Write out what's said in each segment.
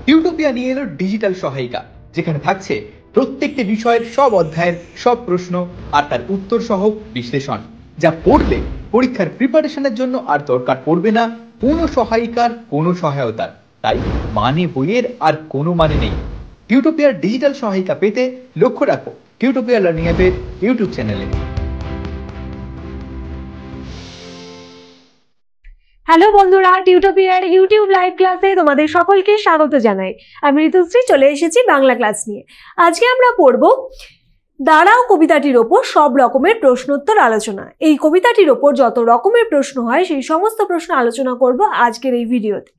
টিউটোপিয়া নিয়ে এলো ডিজিটাল সহায়িকা, যেখানে থাকছে প্রত্যেকটি বিষয়ের সব অধ্যায়ের সব প্রশ্ন আর তার উত্তর সহ বিশ্লেষণ, যা পড়লে পরীক্ষার প্রিপারেশনের জন্য আর দরকার পড়বে না কোনো সহায়িকার, কোনো সহায়তার। তাই মানে বইয়ের আর কোনো মানে নেই। টিউটোপিয়ার ডিজিটাল সহায়িকা পেতে লক্ষ্য রাখো টিউটোপিয়া লার্নিং অ্যাপের ইউটিউব চ্যানেলে। হ্যালো বন্ধুরা, টিউটোপিয়ার ইউটিউব লাইভ ক্লাসে তোমাদের সকলকে স্বাগত জানাই। আমি ঋতুশ্রী চলে এসেছি বাংলা ক্লাস নিয়ে। আজকে আমরা পড়ব দাঁড়াও কবিতাটির ওপর সব রকমের প্রশ্নোত্তর আলোচনা। এই কবিতাটির ওপর যত রকমের প্রশ্ন হয় সেই সমস্ত প্রশ্ন আলোচনা করব আজকের এই ভিডিওতে।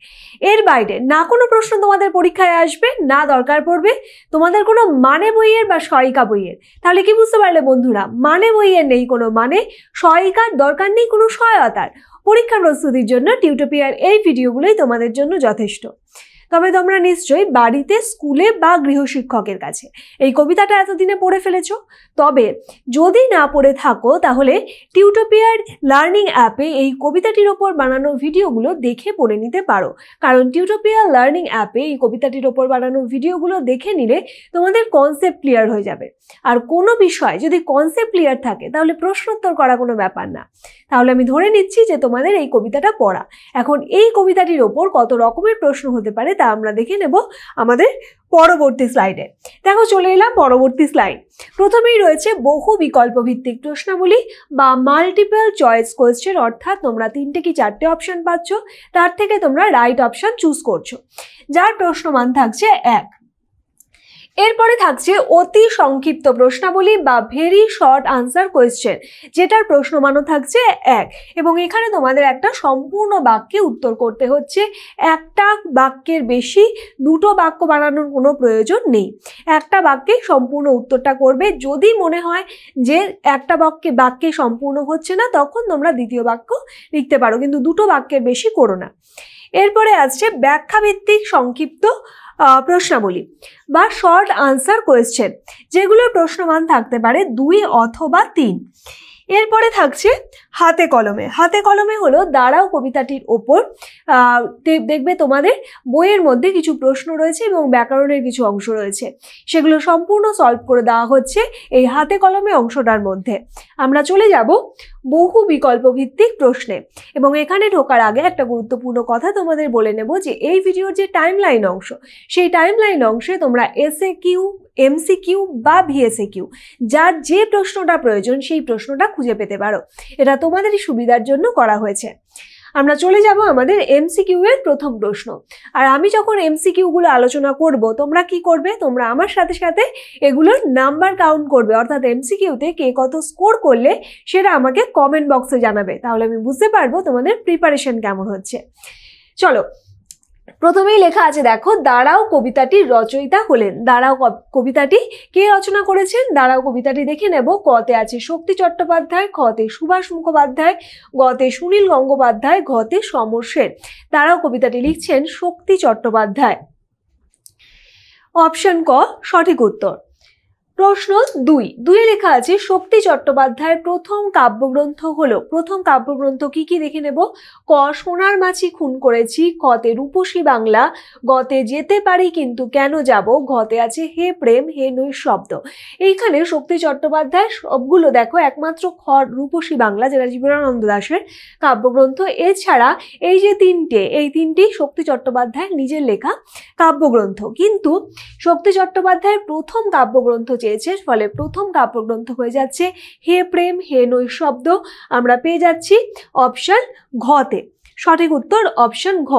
এর বাইরে না কোনো প্রশ্ন তোমাদের পরীক্ষায় আসবে, না দরকার পড়বে তোমাদের কোনো মানে বইয়ের বা সহায়িকা বইয়ের। তাহলে কি বুঝতে পারলে বন্ধুরা? মানে বইয়ের নেই কোনো মানে, সহায়িকার দরকার নেই কোনো সহায়তার। পরীক্ষার প্রস্তুতির জন্য টিউটোপিয়ার এই ভিডিওগুলোই তোমাদের জন্য যথেষ্ট। তবে তোমরা নিশ্চয়ই বাড়িতে, স্কুলে বা গৃহশিক্ষকের কাছে এই কবিতাটা এতদিনে পড়ে ফেলেছো। তবে যদি না পড়ে থাকো তাহলে টিউটোপিয়ার লার্নিং অ্যাপে এই কবিতাটির ওপর বানানো ভিডিওগুলো দেখে পড়ে নিতে পারো। কারণ টিউটোপিয়ার লার্নিং অ্যাপে এই কবিতাটির ওপর বানানো ভিডিওগুলো দেখে নিলে তোমাদের কনসেপ্ট ক্লিয়ার হয়ে যাবে। আর কোনো বিষয় যদি কনসেপ্ট ক্লিয়ার থাকে তাহলে প্রশ্নোত্তর করা কোনো ব্যাপার না। তাহলে আমি ধরে নিচ্ছি যে তোমাদের এই কবিতাটা পড়া। এখন এই কবিতাটির ওপর কত রকমের প্রশ্ন হতে পারে তা আমরা দেখে নেব আমাদের পরবর্তী স্লাইডে। দেখো, চলে এলাম পরবর্তী স্লাইড। প্রথমেই রয়েছে বহু বিকল্প ভিত্তিক প্রশ্নাবলী বা মাল্টিপল চয়েস কোয়েশ্চেন, অর্থাৎ তোমরা 3টে কি 4টে অপশন পাচ্ছ, তার থেকে তোমরা রাইট অপশন চুজ করছো, যার প্রশ্নমান থাকছে 1। এরপরে থাকছে অতি সংক্ষিপ্ত প্রশ্নাবলী বা ভেরি শর্ট আনসার কোয়েশ্চেন, যেটার প্রশ্নমানও থাকছে 1 এবং এখানে তোমাদের একটা সম্পূর্ণ বাক্যে উত্তর করতে হচ্ছে। একটা বাক্যের বেশি দুটো বাক্য বানানোর কোনো প্রয়োজন নেই। একটা বাক্যে সম্পূর্ণ উত্তরটা করবে। যদি মনে হয় যে একটা বাক্যে সম্পূর্ণ হচ্ছে না, তখন তোমরা দ্বিতীয় বাক্য লিখতে পারো, কিন্তু দুটো বাক্যের বেশি করো না। এরপরে আসছে ব্যাখ্যাভিত্তিক সংক্ষিপ্ত প্রশ্নাবলী বা শর্ট আনসার কোয়েশ্চেন, যেগুলোর প্রশ্নমান থাকতে পারে 2 অথবা 3। এরপরে থাকছে হাতে কলমে। হাতে কলমে হলো দাঁড়াও কবিতাটির ওপর দেখবে তোমাদের বইয়ের মধ্যে কিছু প্রশ্ন রয়েছে এবং ব্যাকরণের কিছু অংশ রয়েছে, সেগুলো সম্পূর্ণ সলভ করে দেওয়া হচ্ছে এই হাতে কলমে অংশটার মধ্যে। আমরা চলে যাব বহু বিকল্প ভিত্তিক প্রশ্নে এবং এখানে ঢোকার আগে একটা গুরুত্বপূর্ণ কথা তোমাদের বলে নেব যে এই ভিডিওর যে টাইমলাইন অংশ, সেই টাইমলাইন অংশে তোমরা এসএকিউ, এমসিকিউ বা ভিএসএকিউ, যার যে প্রশ্নটা প্রয়োজন সেই প্রশ্নটা খুঁজে পেতে পারো। এটা তোমাদেরই সুবিধার জন্য করা হয়েছে। আমরা চলে যাব আমাদের এমসিকিউ এর প্রথম প্রশ্ন। আর আমি যখন এমসিকিউ গুলো আলোচনা করব, তোমরা কি করবে? তোমরা আমার সাথে সাথে এগুলোর নাম্বার কাউন্ট করবে, অর্থাৎ এমসিকিউতে কে কত স্কোর করলে সেটা আমাকে কমেন্ট বক্সে জানাবে। তাহলে আমি বুঝতে পারবো তোমাদের প্রিপারেশন কেমন হচ্ছে। চলো, প্রথমেই লেখা আছে, দেখো, দাঁড়াও কবিতাটির রচয়িতা হলেন। দাঁড়াও কবিতাটি কে রচনা করেছেন? দাঁড়াও কবিতাটি দেখে নেব। কতে আছে শক্তি চট্টোপাধ্যায়, খতে সুভাষ মুখোপাধ্যায়, গতে সুনীল গঙ্গোপাধ্যায়, ঘতে সমর সেন। দাঁড়াও কবিতাটি লিখছেন শক্তি চট্টোপাধ্যায়। অপশন ক সঠিক উত্তর। প্রশ্ন 2 লেখা আছে শক্তি চট্টোপাধ্যায়ের প্রথম কাব্যগ্রন্থ হলো। প্রথম কাব্যগ্রন্থ কি কি দেখে নেব। ক সোনার মাছি খুন করেছি, খতে রূপসী বাংলা, গতে যেতে পারি কিন্তু কেন যাব, ঘতে আছে হে প্রেম হে নৈঃশব্দ। এইখানে শক্তি চট্টোপাধ্যায় সবগুলো দেখো, একমাত্র খ রূপসী বাংলা, যেটা জীবনানন্দ দাশের কাব্যগ্রন্থ, এছাড়া এই যে এই তিনটি শক্তি চট্টোপাধ্যায়ের নিজের লেখা কাব্যগ্রন্থ। কিন্তু শক্তি চট্টোপাধ্যায়ের প্রথম কাব্যগ্রন্থ চেয়েছে, ফলে প্রথম কাব্যগ্রন্থ হয়ে যাচ্ছে হে প্রেম হে নৈঃশব্দ। আমরা পেয়ে যাচ্ছি অপশন ঘতে। সঠিক উত্তর অপশন ঘ।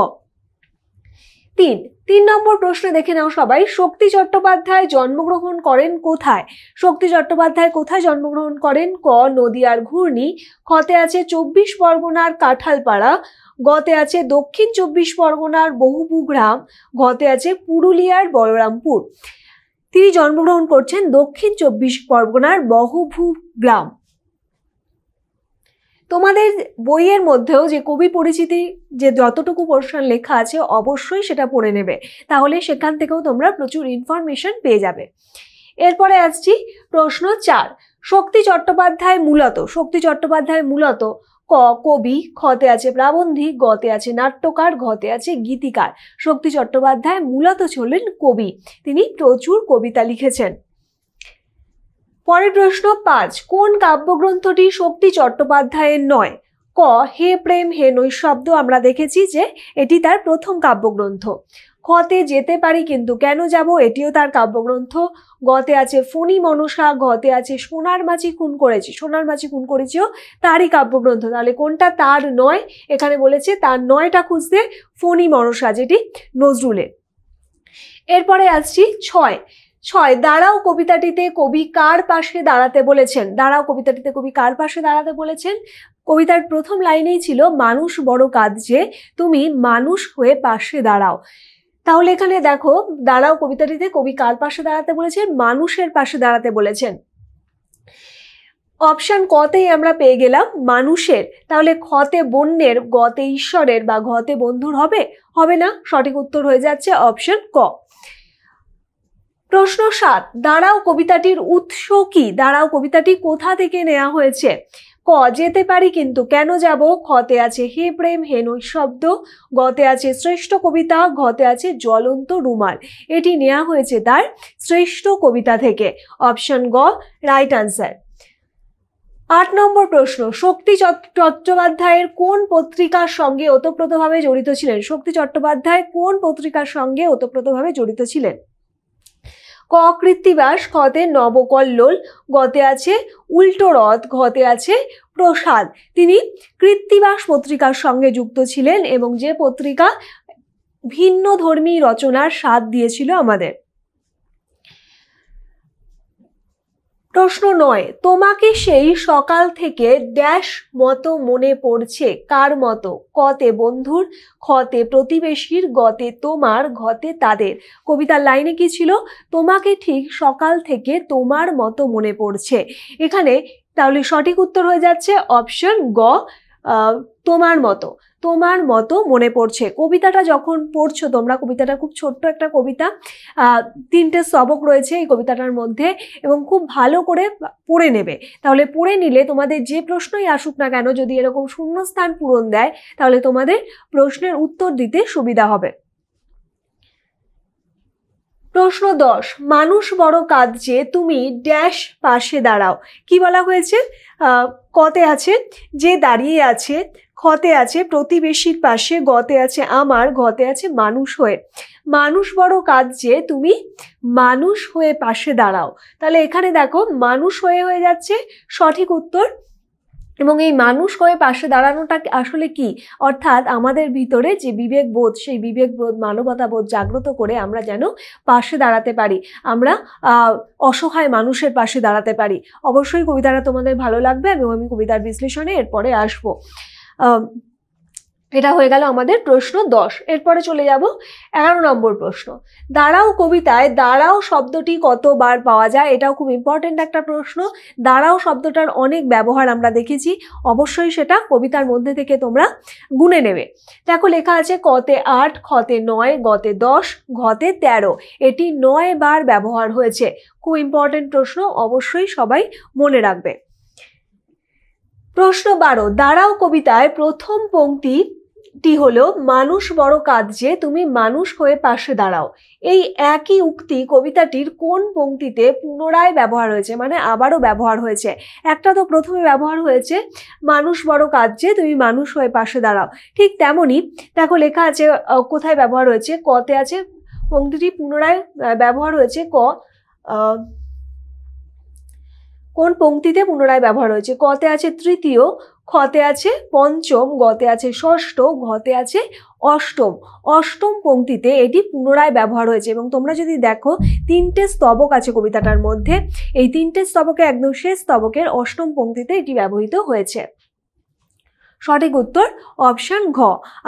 3 নম্বর প্রশ্ন দেখে নাও সবাই। শক্তি চট্টোপাধ্যায় জন্মগ্রহণ করেন কোথায়? শক্তি চট্টোপাধ্যায় কোথায় জন্মগ্রহণ করেন? ক নদিয়ার ঘূর্ণি, খতে আছে 24 পরগনার কাঁঠালপাড়া, গতে আছে দক্ষিণ 24 পরগনার বহুপুগ্রাম, ঘতে আছে পুরুলিয়ার বলরামপুর। তিনি জন্মগ্রহণ করছেন দক্ষিণ 24 পরগনার বহুপুগ্রাম। তোমাদের বইয়ের মধ্যেও যে কবি পরিচিতি যে যতটুকু পোরশন লেখা আছে অবশ্যই সেটা পড়ে নেবে, তাহলে সেখান থেকেও তোমরা প্রচুর ইনফরমেশন পেয়ে যাবে। এরপরে আসছি প্রশ্ন 4। শক্তি চট্টোপাধ্যায় মূলত ক কবি, খতে আছে প্রাবন্ধিক, গতে আছে নাট্যকার, ঘতে আছে গীতিকার। শক্তি চট্টোপাধ্যায় মূলত ছিলেন কবি, তিনি প্রচুর কবিতা লিখেছেন। পরের প্রশ্ন 5, কোন কাব্যগ্রন্থটি শক্তি চট্টোপাধ্যায়ের নয়? ক হে প্রেম হে নৈঃশব্দ, আমরা দেখেছি যে এটি তার প্রথম কাব্যগ্রন্থ। খতে যেতে পারি কিন্তু কেন যাব, এটিও তার কাব্যগ্রন্থ। গতে আছে ফণী মনসা, ঘতে আছে সোনার মাছি খুন করেছি, সোনার মাছি খুন করেছিও তারই কাব্যগ্রন্থ। তাহলে কোনটা তার নয়? এখানে বলেছে তার নয়টা খুঁজতে ফণী মনসা, যেটি নজরুলের। এরপরে আসছি 6, দাঁড়াও কবিতাটিতে কবি কার পাশে দাঁড়াতে বলেছেন? দাঁড়াও কবিতাটিতে কবি কার পাশে দাঁড়াতে বলেছেন? কবিতার প্রথম লাইনেই ছিল মানুষ বড় কাঁদছে, তুমি মানুষ হয়ে পাশে দাঁড়াও। তাহলে এখানে দেখো, দাঁড়াও কবিতাটিতে কবি কার পাশে দাঁড়াতে বলেছেন? মানুষের পাশে দাঁড়াতে বলেছেন। অপশন কতেই আমরা পেয়ে গেলাম মানুষের। তাহলে খতে বন্যের, গতে ঈশ্বরের বা ঘতে বন্ধুর হবে? হবে না, সঠিক উত্তর হয়ে যাচ্ছে অপশন ক। প্রশ্ন 7, দাঁড়াও কবিতাটির উৎস কি? দাঁড়াও কবিতাটি কোথা থেকে নেওয়া হয়েছে? ক যেতে পারি কিন্তু কেন যাব, খতে আছে হে প্রেম হে নৈঃশব্দ, গতে আছে শ্রেষ্ঠ কবিতা, ঘতে আছে জ্বলন্ত রুমাল। এটি নেওয়া হয়েছে তার শ্রেষ্ঠ কবিতা থেকে। অপশন গ রাইট আনসার। 8 নম্বর প্রশ্ন, শক্তি চট্টোপাধ্যায়ের কোন পত্রিকার সঙ্গে ওতপ্রোতভাবে জড়িত ছিলেন? শক্তি চট্টোপাধ্যায় কোন পত্রিকার সঙ্গে ওতপ্রোতভাবে জড়িত ছিলেন? ক কৃত্তিবাস, খতে নবকল্লোল, গতে আছে উল্টো রথ, ঘতে আছে প্রসাদ। তিনি কৃত্তিবাস পত্রিকার সঙ্গে যুক্ত ছিলেন এবং যে পত্রিকা ভিন্ন ধর্মী রচনার স্বাদ দিয়েছিল আমাদের। প্রশ্ন 9, তোমাকে সেই সকাল থেকে ড্যাশ মতো মনে পড়ছে, কার মতো? কতে বন্ধুর, খতে প্রতিবেশীর, গতে তোমার, ঘতে তাদের। কবিতার লাইনে কি ছিল? তোমাকে ঠিক সকাল থেকে তোমার মতো মনে পড়ছে। এখানে তাহলে সঠিক উত্তর হয়ে যাচ্ছে অপশন গ, তোমার মতো, তোমার মতো মনে পড়ছে। কবিতাটা যখন পড়ছো তোমরা, কবিতাটা খুব ছোট্ট একটা কবিতা, 3টে স্তবক রয়েছে এই কবিতাটার মধ্যে, এবং খুব ভালো করে পড়ে নেবে। তাহলে পড়ে নিলে তোমাদের যে প্রশ্নই আসুক না কেন, যদি এরকম শূন্যস্থান পূরণ দেয় তাহলে তোমাদের প্রশ্নের উত্তর দিতে সুবিধা হবে। প্রশ্ন 10, মানুষ বড় কাঁদছে, তুমি ড্যাশ পাশে দাঁড়াও। কি বলা হয়েছে? কতে আছে যে দাঁড়িয়ে আছে, খতে আছে প্রতিবেশীর পাশে, গতে আছে আমার, ঘতে আছে মানুষ হয়ে। মানুষ বড় কাঁদছে, তুমি মানুষ হয়ে পাশে দাঁড়াও। তাহলে এখানে দেখো মানুষ হয়ে হয়ে যাচ্ছে সঠিক উত্তর। এবং এই মানুষ হয়ে পাশে দাঁড়ানোটা আসলে কি? অর্থাৎ আমাদের ভিতরে যে বিবেকবোধ, সেই বিবেকবোধ, মানবতাবোধ জাগ্রত করে আমরা যেন পাশে দাঁড়াতে পারি, আমরা অসহায় মানুষের পাশে দাঁড়াতে পারি। অবশ্যই কবিতাটা তোমাদের ভালো লাগবে এবং আমি কবিতার বিশ্লেষণে এরপরে আসবো। এটা হয়ে গেল আমাদের প্রশ্ন 10। এরপরে চলে যাব 11 নম্বর প্রশ্ন। দাঁড়াও কবিতায় দাঁড়াও শব্দটি কতবার পাওয়া যায়? এটাও খুব ইম্পর্টেন্ট একটা প্রশ্ন। দাঁড়াও শব্দটার অনেক ব্যবহার আমরা দেখেছি, অবশ্যই সেটা কবিতার মধ্যে থেকে তোমরা গুনে নেবে। দেখো লেখা আছে কতে 8, খতে 9, গতে 10, ঘতে 13। এটি 9 বার ব্যবহার হয়েছে। খুব ইম্পর্টেন্ট প্রশ্ন, অবশ্যই সবাই মনে রাখবে। প্রশ্ন 12, দাঁড়াও কবিতায় প্রথম পংক্তিটি হলো মানুষ বড় কাঁদছে, তুমি মানুষ হয়ে পাশে দাঁড়াও। এই একই উক্তি কবিতাটির কোন পংক্তিতে পুনরায় ব্যবহার হয়েছে, মানে আবারও ব্যবহার হয়েছে? একটা তো প্রথমে ব্যবহার হয়েছে মানুষ বড় কাঁদছে, তুমি মানুষ হয়ে পাশে দাঁড়াও, ঠিক তেমনই দেখো লেখা আছে কোথায় ব্যবহার হয়েছে। কতে আছে পংক্তিটি পুনরায় ব্যবহার হয়েছে, কোন পংক্তিতে পুনরায় ব্যবহার হয়েছে? কতে আছে তৃতীয়, খতে আছে পঞ্চম, গতে আছে ষষ্ঠ, ঘতে আছে অষ্টম। অষ্টম পংক্তিতে এটি পুনরায় ব্যবহার হয়েছে। এবং তোমরা যদি দেখো 3টে স্তবক আছে কবিতাটার মধ্যে, এই 3টে স্তবকে একদম শেষ স্তবকের অষ্টম পংক্তিতে এটি ব্যবহৃত হয়েছে। সঠিক উত্তর অপশন ঘ।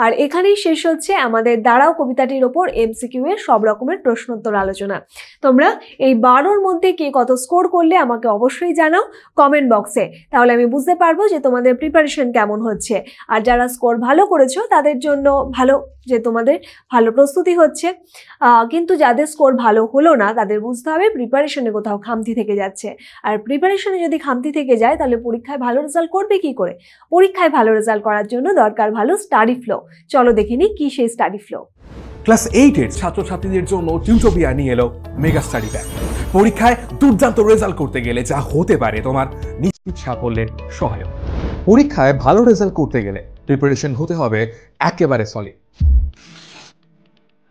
আর এখানেই শেষ হচ্ছে আমাদের দাঁড়াও কবিতাটির ওপর এমসিকিউ এর সব রকমের প্রশ্নোত্তর আলোচনা। তোমরা এই 12র মধ্যে কে কত স্কোর করলে আমাকে অবশ্যই জানাও কমেন্ট বক্সে, তাহলে আমি বুঝতে পারবো যে তোমাদের প্রিপারেশন কেমন হচ্ছে। আর যারা স্কোর ভালো করেছো তাদের জন্য ভালো, যে তোমাদের ভালো প্রস্তুতি হচ্ছে। কিন্তু যাদের স্কোর ভালো হলো না তাদের বুঝতে হবে প্রিপারেশনে কোথাও খামতি থেকে যাচ্ছে। আর প্রিপারেশনে যদি খামতি থেকে যায় তাহলে পরীক্ষায় ভালো রেজাল্ট করবে কি করে? পরীক্ষায় ভালো রেজাল্ট করার জন্য দরকার ভালো স্টাডি ফ্লো। চলো দেখে নিই কি সেই স্টাডি ফ্লো। ক্লাস 8 এর ছাত্রছাত্রীদের জন্য টিউটোপিয়া নিয়ে এলো মেগা স্টাডি প্যাক। পরীক্ষায় দুর্দান্ত রেজাল্ট করতে গেলে যা হতে পারে তোমার নিশ্চিত সাফল্যের সহায়ক। পরীক্ষায় ভালো রেজাল্ট করতে গেলে প্রিপারেশন হতে হবে একেবারে সলিড,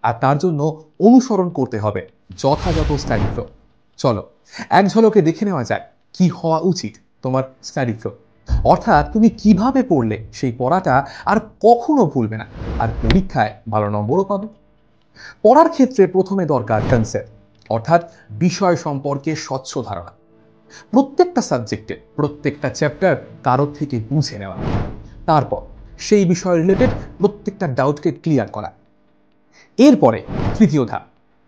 আর তার জন্য অনুসরণ করতে হবে যথাযথ স্টাডি ফ্লো। চলো এক ঝলকে দেখে নেওয়া যায় কি হওয়া উচিত তোমার স্টাডি ফ্লো, অর্থাৎ তুমি কিভাবে পড়লে সেই পড়াটা আর কখনো ভুলবে না, আর পরীক্ষায় ভালো নম্বরও পাবে। পড়ার ক্ষেত্রে প্রথমে দরকার কনসেপ্ট, অর্থাৎ বিষয় সম্পর্কে স্বচ্ছ ধারণা। প্রত্যেকটা সাবজেক্টে প্রত্যেকটা চ্যাপ্টার কারোর থেকে বুঝে নেওয়া, তারপর সেই বিষয় রিলেটেড প্রত্যেকটা ডাউটকে ক্লিয়ার করা। এরপরে তৃতীয় ধাপ,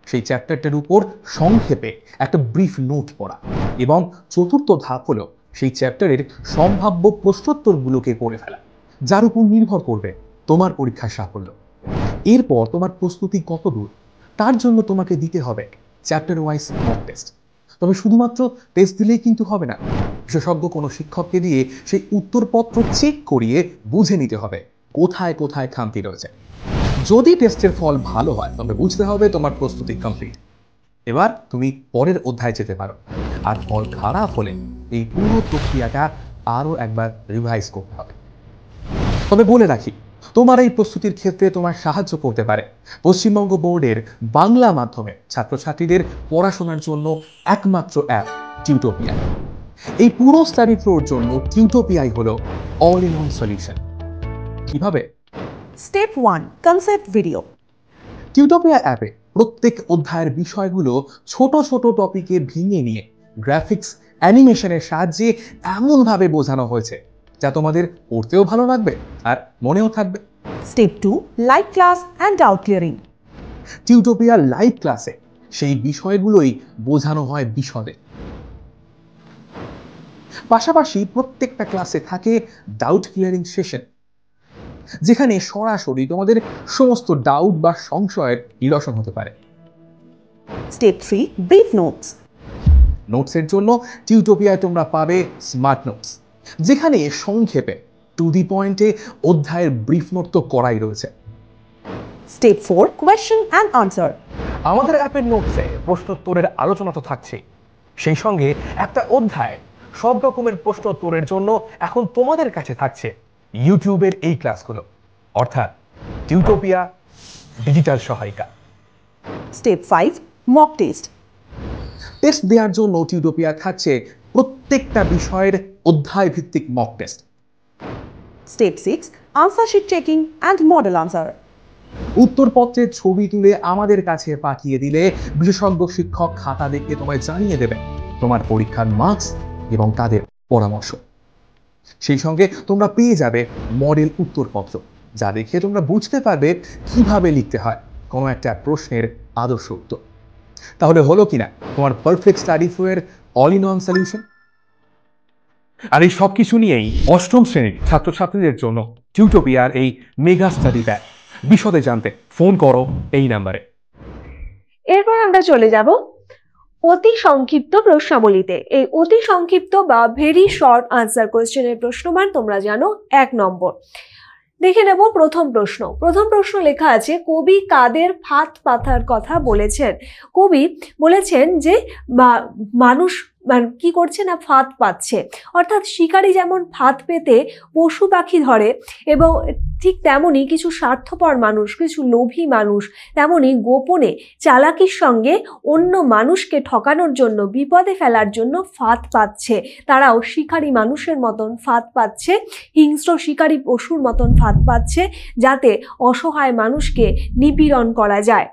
সেই চ্যাপ্টারটার উপর সংক্ষেপে একটা ব্রিফ নোট পড়া, এবং চতুর্থ ধাপ হলো সেই চ্যাপ্টারের সম্ভাব্য প্রশ্নোত্তরগুলোকে পড়ে ফেলা, যার উপর নির্ভর করবে তোমার পরীক্ষার সাফল্য। এরপর তোমার প্রস্তুতি কত দূর তার জন্য তোমাকে দিতে হবে চ্যাপ্টার ওয়াইজ মক টেস্ট। তবে শুধুমাত্র টেস্ট দিলেই কিন্তু হবে না, বিশেষজ্ঞ কোনো শিক্ষককে দিয়ে সেই উত্তরপত্র চেক করিয়ে বুঝে নিতে হবে কোথায় কোথায় খামতি রয়েছে। যদি টেস্টের ফল ভালো হয় তবে বুঝতে হবে তোমার প্রস্তুতি কমপ্লিট। এবার তুমি পরের অধ্যায়ে যেতে পারো, আর ফল খারাপ হলে এই পুরো প্রক্রিয়াটা আরও একবার রিভাইজ করতে হবে। তবে বলে রাখি, তোমার এই প্রস্তুতির ক্ষেত্রে তোমার সাহায্য করতে পারে পশ্চিমবঙ্গ বোর্ডের বাংলা মাধ্যমে ছাত্রছাত্রীদের পড়াশোনার জন্য একমাত্র অ্যাপ টিউটোপিয়া। এই পুরো স্টাডি ফ্লোর জন্য টিউটোপিয়াই হলো অল ইন ওয়ান সলিউশন। কিভাবে? Step 1, concept video. টিউটোপিয়া অ্যাপে প্রত্যেক অধ্যায়ের বিষয়গুলো ছোট ছোট টপিকে ভেঙে নিয়ে গ্রাফিক্স অ্যানিমেশনের সাহায্যে এমনভাবে বোঝানো হয়েছে যা তোমাদের পড়তেও ভালো লাগবে আর মনেও থাকবে। Step 2, live class and doubt clearing. Tutopia live ক্লাসে সেই বিষয়গুলোই বোঝানো হয় বিশদে। পাশাপাশি প্রত্যেকটা ক্লাসে থাকে ডাউট ক্লিয়ারিং সেশন, যেখানে সরাসরি তোমাদের সমস্ত ডাউট বা সংশয়ের নিরসন হতে পারে। Step 3, brief notes. নোটসের জন্য টিউটোপিয়ায় তোমরা পাবে স্মার্ট নোটস, যেখানে সংক্ষেপে টু দি পয়েন্টে অধ্যায়ের ব্রিফ নোট তো করাই রয়েছে। Step 4, question and answer. আমাদের অ্যাপের নোটসে প্রশ্নোত্তরের আলোচনা তো থাকছেই, সেই সঙ্গে একটা অধ্যায় সব রকমের প্রশ্নোত্তরের জন্য এখন তোমাদের কাছে থাকছে ইউটিউবের এই ক্লাসগুলো, অর্থাৎ টিউটোপিয়া ডিজিটাল সহায়িকা। Step 5, mock test. টেস্ট দেওয়ার জন্য টিউটোপিয়া থাকছে প্রত্যেকটা বিষয়ের অধ্যায় ভিত্তিক mock test. Step 6, answer sheet checking and model answer. উত্তরপত্রের ছবি তুলে আমাদের কাছে পাঠিয়ে দিলে বিশেষজ্ঞ শিক্ষক খাতা দেখে তোমায় জানিয়ে দেবে তোমার পরীক্ষার মার্কস এবং তাদের পরামর্শ। সেই সঙ্গে তোমরা পেয়ে যাবে মডেল উত্তরপত্র, যা দেখে তোমরা বুঝতে পারবে কিভাবে লিখতে হয় কোনো একটা প্রশ্নের আদর্শ উত্তর। তাহলে হলো কিনা তোমার perfect study floor all in one solution. আর এই সব কিছু নিয়েই অষ্টম শ্রেণীর ছাত্রছাত্রীদের জন্য টিউটোপিয়ার এই মেগা স্টাডি প্যাক। বিশদে জানতে ফোন করো এই নাম্বারে। এরপর আমরা চলে যাব অতি সংক্ষিপ্ত প্রশ্নাবলীতে। এই অতি সংক্ষিপ্ত বা ভেরি শর্ট আনসার কোয়েশ্চেনের প্রশ্নমান তোমরা জানো 1 নম্বর। দেখে নেব প্রথম প্রশ্ন। প্রথম প্রশ্ন লেখা আছে, কবি কাদের ফাঁদ পাতার কথা বলেছেন? কবি বলেছেন যে মানুষ কি করছে না, ফাঁদ পাচ্ছে। অর্থাৎ শিকারী যেমন ফাঁদ পেতে পশু পাখি ধরে, এবং ঠিক তেমনি কিছু স্বার্থপর মানুষ, কিছু লোভী মানুষ তেমনি গোপনে চালাকির সঙ্গে অন্য মানুষকে ঠকানোর জন্য, বিপদে ফেলার জন্য ফাঁদ পাচ্ছে। তারাও শিকারী মানুষের মতন ফাঁদ পাচ্ছে, হিংস্র শিকারী পশুর মতন ফাঁদ পাচ্ছে, যাতে অসহায় মানুষকে নিপীড়ন করা যায়।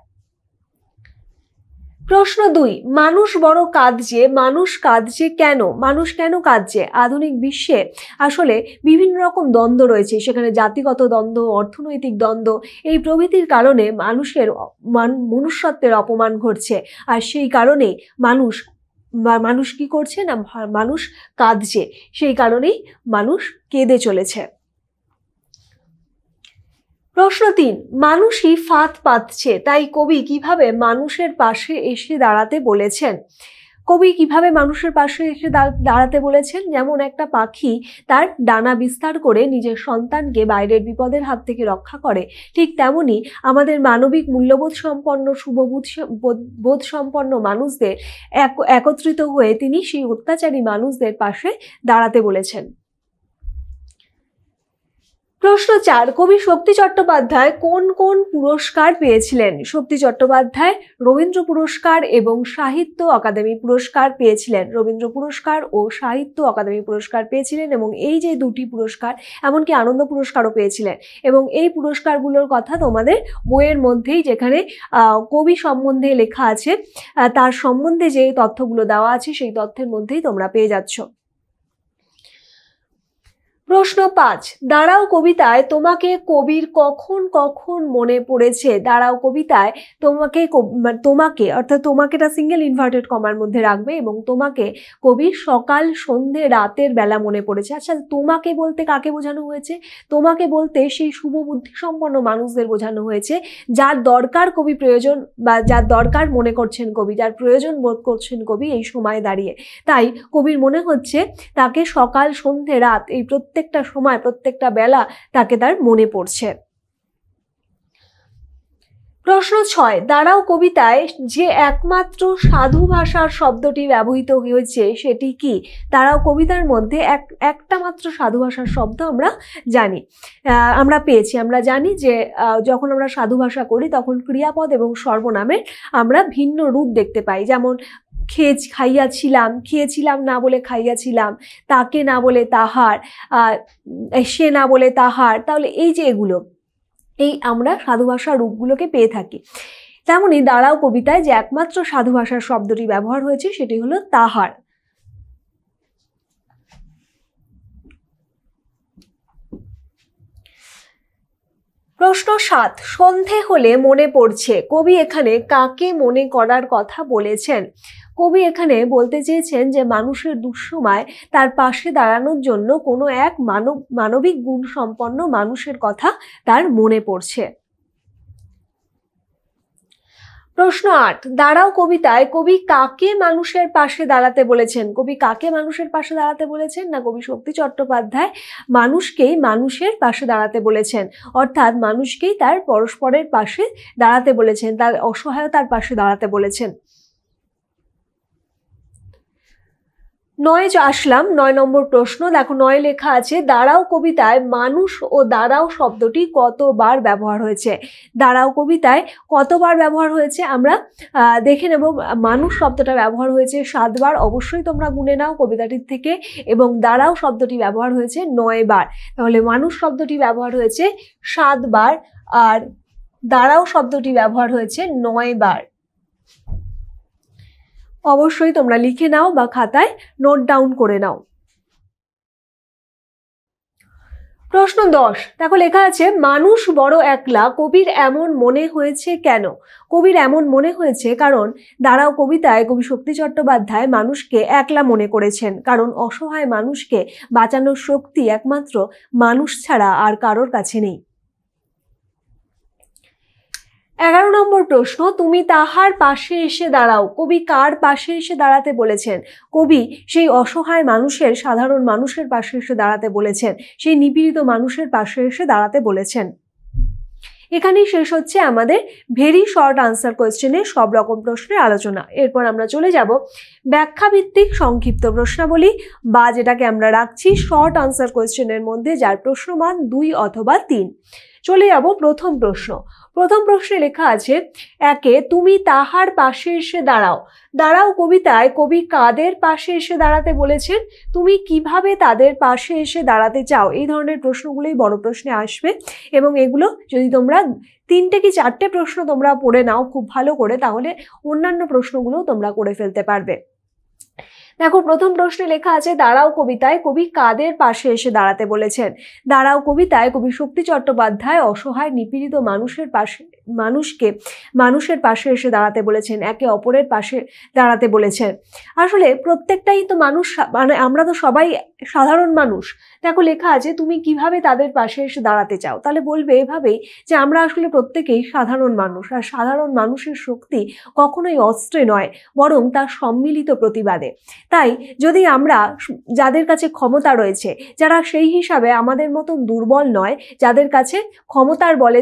প্রশ্ন 2, মানুষ বড় কাঁদছে, মানুষ কাঁদছে কেন? মানুষ কেন কাঁদছে? আধুনিক বিশ্বে আসলে বিভিন্ন রকম দ্বন্দ্ব রয়েছে, সেখানে জাতিগত দ্বন্দ্ব, অর্থনৈতিক দ্বন্দ্ব, এই প্রভৃতির কারণে মানুষের মনুষ্যত্বের অপমান ঘটছে। আর সেই কারণেই মানুষ কি করছে না, মানুষ কাঁদছে, সেই কারণেই মানুষ কেঁদে চলেছে। প্রশ্ন 3, মানুষই ফাঁদ পাতছে, তাই কবি কিভাবে মানুষের পাশে এসে দাঁড়াতে বলেছেন? কবি কিভাবে মানুষের পাশে এসে দাঁড়াতে বলেছেন? যেমন একটা পাখি তার ডানা বিস্তার করে নিজের সন্তানকে বাইরের বিপদের হাত থেকে রক্ষা করে, ঠিক তেমনি আমাদের মানবিক মূল্যবোধ সম্পন্ন, শুভবোধ সম্পন্ন মানুষদের একত্রিত হয়ে তিনি সেই অত্যাচারী মানুষদের পাশে দাঁড়াতে বলেছেন। প্রশ্ন 4, কবি শক্তি চট্টোপাধ্যায় কোন কোন পুরস্কার পেয়েছিলেন? শক্তি চট্টোপাধ্যায় রবীন্দ্র পুরস্কার এবং সাহিত্য অকাদেমি পুরস্কার পেয়েছিলেন। রবীন্দ্র পুরস্কার ও সাহিত্য অকাদেমি পুরস্কার পেয়েছিলেন, এবং এই যে দুটি পুরস্কার, এমনকি আনন্দ পুরস্কারও পেয়েছিলেন। এবং এই পুরস্কারগুলোর কথা তোমাদের বইয়ের মধ্যেই, যেখানে কবি সম্বন্ধে লেখা আছে, তার সম্বন্ধে যে তথ্যগুলো দেওয়া আছে সেই তথ্যের মধ্যেই তোমরা পেয়ে যাচ্ছ। প্রশ্ন 5, দাঁড়াও কবিতায় তোমাকে কবির কখন কখন মনে পড়েছে? দাঁড়াও কবিতায় তোমাকে অর্থাৎ তোমাকেটা সিঙ্গেল ইনভার্টেড কমার মধ্যে রাখবে, এবং তোমাকে কবির সকাল, সন্ধে, রাতের বেলা মনে পড়েছে। আচ্ছা, তোমাকে বলতে কাকে বোঝানো হয়েছে? তোমাকে বলতে সেই শুভ বুদ্ধি সম্পন্ন মানুষদের বোঝানো হয়েছে, যার দরকার কবি প্রয়োজন, বা যার দরকার মনে করছেন কবি, যার প্রয়োজন বোধ করছেন কবি এই সময় দাঁড়িয়ে। তাই কবির মনে হচ্ছে তাকে সকাল, সন্ধে, রাত, এই প্রত্যেকটা সময়, প্রত্যেকটা বেলা তাকে তার মনে পড়ছে। প্রশ্ন 6, দাঁড়াও কবিতায় যে একমাত্র সাধু ভাষার শব্দটি ব্যবহৃত হয়েছে সেটি কি? দাঁড়াও কবিতার মধ্যে একটা মাত্র সাধু ভাষার শব্দ আমরা পেয়েছি। আমরা জানি যে যখন আমরা সাধু ভাষা করি তখন ক্রিয়াপদ এবং সর্বনামের আমরা ভিন্ন রূপ দেখতে পাই। যেমন খাইয়াছিলাম, খেয়েছিলাম না বলে খাইয়াছিলাম, তাকে না বলে তাহার, সে না বলে তাহার। তাহলে এই যে এগুলো, এই আমরা সাধু ভাষার রূপগুলোকে পেয়ে থাকি। তেমনি দাঁড়াও কবিতায় যে একমাত্র সাধু ভাষার শব্দটি ব্যবহার হয়েছে সেটি হলো তাহার। প্রশ্ন 7, সন্ধে হলে মনে পড়ছে, কবি এখানে কাকে মনে করার কথা বলেছেন? কবি এখানে বলতে চেয়েছেন যে মানুষের দুঃসময় তার পাশে দাঁড়ানোর জন্য কোনো এক মানবিক গুণ সম্পন্ন মানুষের কথা তার মনে পড়ছে। প্রশ্ন 8, দাঁড়াও কবিতায় কবি কাকে মানুষের পাশে দাঁড়াতে বলেছেন? কবি কাকে মানুষের পাশে দাঁড়াতে বলেছেন? না, কবি শক্তি চট্টোপাধ্যায় মানুষকেই মানুষের পাশে দাঁড়াতে বলেছেন, অর্থাৎ মানুষকেই তার পরস্পরের পাশে দাঁড়াতে বলেছেন, তার অসহায়তার পাশে দাঁড়াতে বলেছেন। 9 আসলাম, 9 নম্বর প্রশ্ন। দেখো 9 লেখা আছে, দাঁড়াও কবিতায় মানুষ ও দাঁড়াও শব্দটি কতবার ব্যবহার হয়েছে? দাঁড়াও কবিতায় কতবার ব্যবহার হয়েছে আমরা দেখে নেব। মানুষ শব্দটা ব্যবহার হয়েছে 7 বার, অবশ্যই তোমরা গুনে নাও কবিতাটির থেকে, এবং দাঁড়াও শব্দটি ব্যবহার হয়েছে 9 বার। তাহলে মানুষ শব্দটি ব্যবহার হয়েছে 7 বার, আর দাঁড়াও শব্দটি ব্যবহার হয়েছে 9 বার। অবশ্যই তোমরা লিখে নাও বা খাতায় নোট ডাউন করে নাও। প্রশ্ন 10, দেখো লেখা আছে, মানুষ বড় একলা, কবির এমন মনে হয়েছে কেন? কবির এমন মনে হয়েছে কারণ দাঁড়াও কবিতায় কবি শক্তি চট্টোপাধ্যায় মানুষকে একলা মনে করেছেন, কারণ অসহায় মানুষকে বাঁচানোর শক্তি একমাত্র মানুষ ছাড়া আর কারোর কাছে নেই। 11 নম্বর প্রশ্ন, তুমি তাহার পাশে এসে দাঁড়াও, কবি কার পাশে এসে দাঁড়াতে বলেছেন? কবি সেই অসহায় মানুষের, সাধারণ মানুষের পাশে এসে দাঁড়াতে বলেছেন, সেই নিপীড়িত মানুষের পাশে এসে দাঁড়াতে বলেছেন। এখানেই শেষ হচ্ছে আমাদের ভেরি শর্ট আনসার কোয়েশ্চেনের সব রকম প্রশ্নের আলোচনা। এরপর আমরা চলে যাব ব্যাখ্যা ভিত্তিক সংক্ষিপ্ত প্রশ্নাবলী, বা যেটাকে আমরা রাখছি শর্ট আনসার কোয়েশ্চেনের মধ্যে, যার প্রশ্নমান 2 অথবা 3। চলে যাব প্রথম প্রশ্ন। প্রথম প্রশ্নে লেখা আছে, 1, তুমি তাহার পাশে এসে দাঁড়াও। দাঁড়াও কবিতায় কবি কাদের পাশে এসে দাঁড়াতে বলেছেন? তুমি কিভাবে তাদের পাশে এসে দাঁড়াতে চাও? এই ধরনের প্রশ্নগুলোই বড় প্রশ্নে আসবে, এবং এগুলো যদি তোমরা 3টে কি 4টে প্রশ্ন তোমরা পড়ে নাও খুব ভালো করে, তাহলে অন্যান্য প্রশ্নগুলোও তোমরা করে ফেলতে পারবে। দেখো প্রথম প্রশ্নে লেখা আছে দাঁড়াও কবিতায় কবি কাদের পাশে এসে দাঁড়াতে বলেছেন। দাঁড়াও কবিতায় কবি শক্তি চট্টোপাধ্যায় অসহায় নিপীড়িত মানুষের পাশে এসে দাঁড়াতে বলেছেন, একে অপরের পাশে দাঁড়াতে বলেছেন। আসলে প্রত্যেকটাই তো মানুষ, মানে আমরা তো সবাই সাধারণ মানুষ। দেখো লেখা আছে তুমি কিভাবে তাদের পাশে এসে দাঁড়াতে চাও, তাহলে বলবে এভাবেই যে আমরা আসলে প্রত্যেকেই সাধারণ মানুষ, আর সাধারণ মানুষের শক্তি কখনোই অস্ত্রে নয়, বরং তার সম্মিলিত প্রতিবাদে। তাই যদি আমরা যাদের কাছে ক্ষমতা রয়েছে, যারা সেই হিসাবে আমাদের মতন দুর্বল নয়, যাদের কাছে ক্ষমতার বলে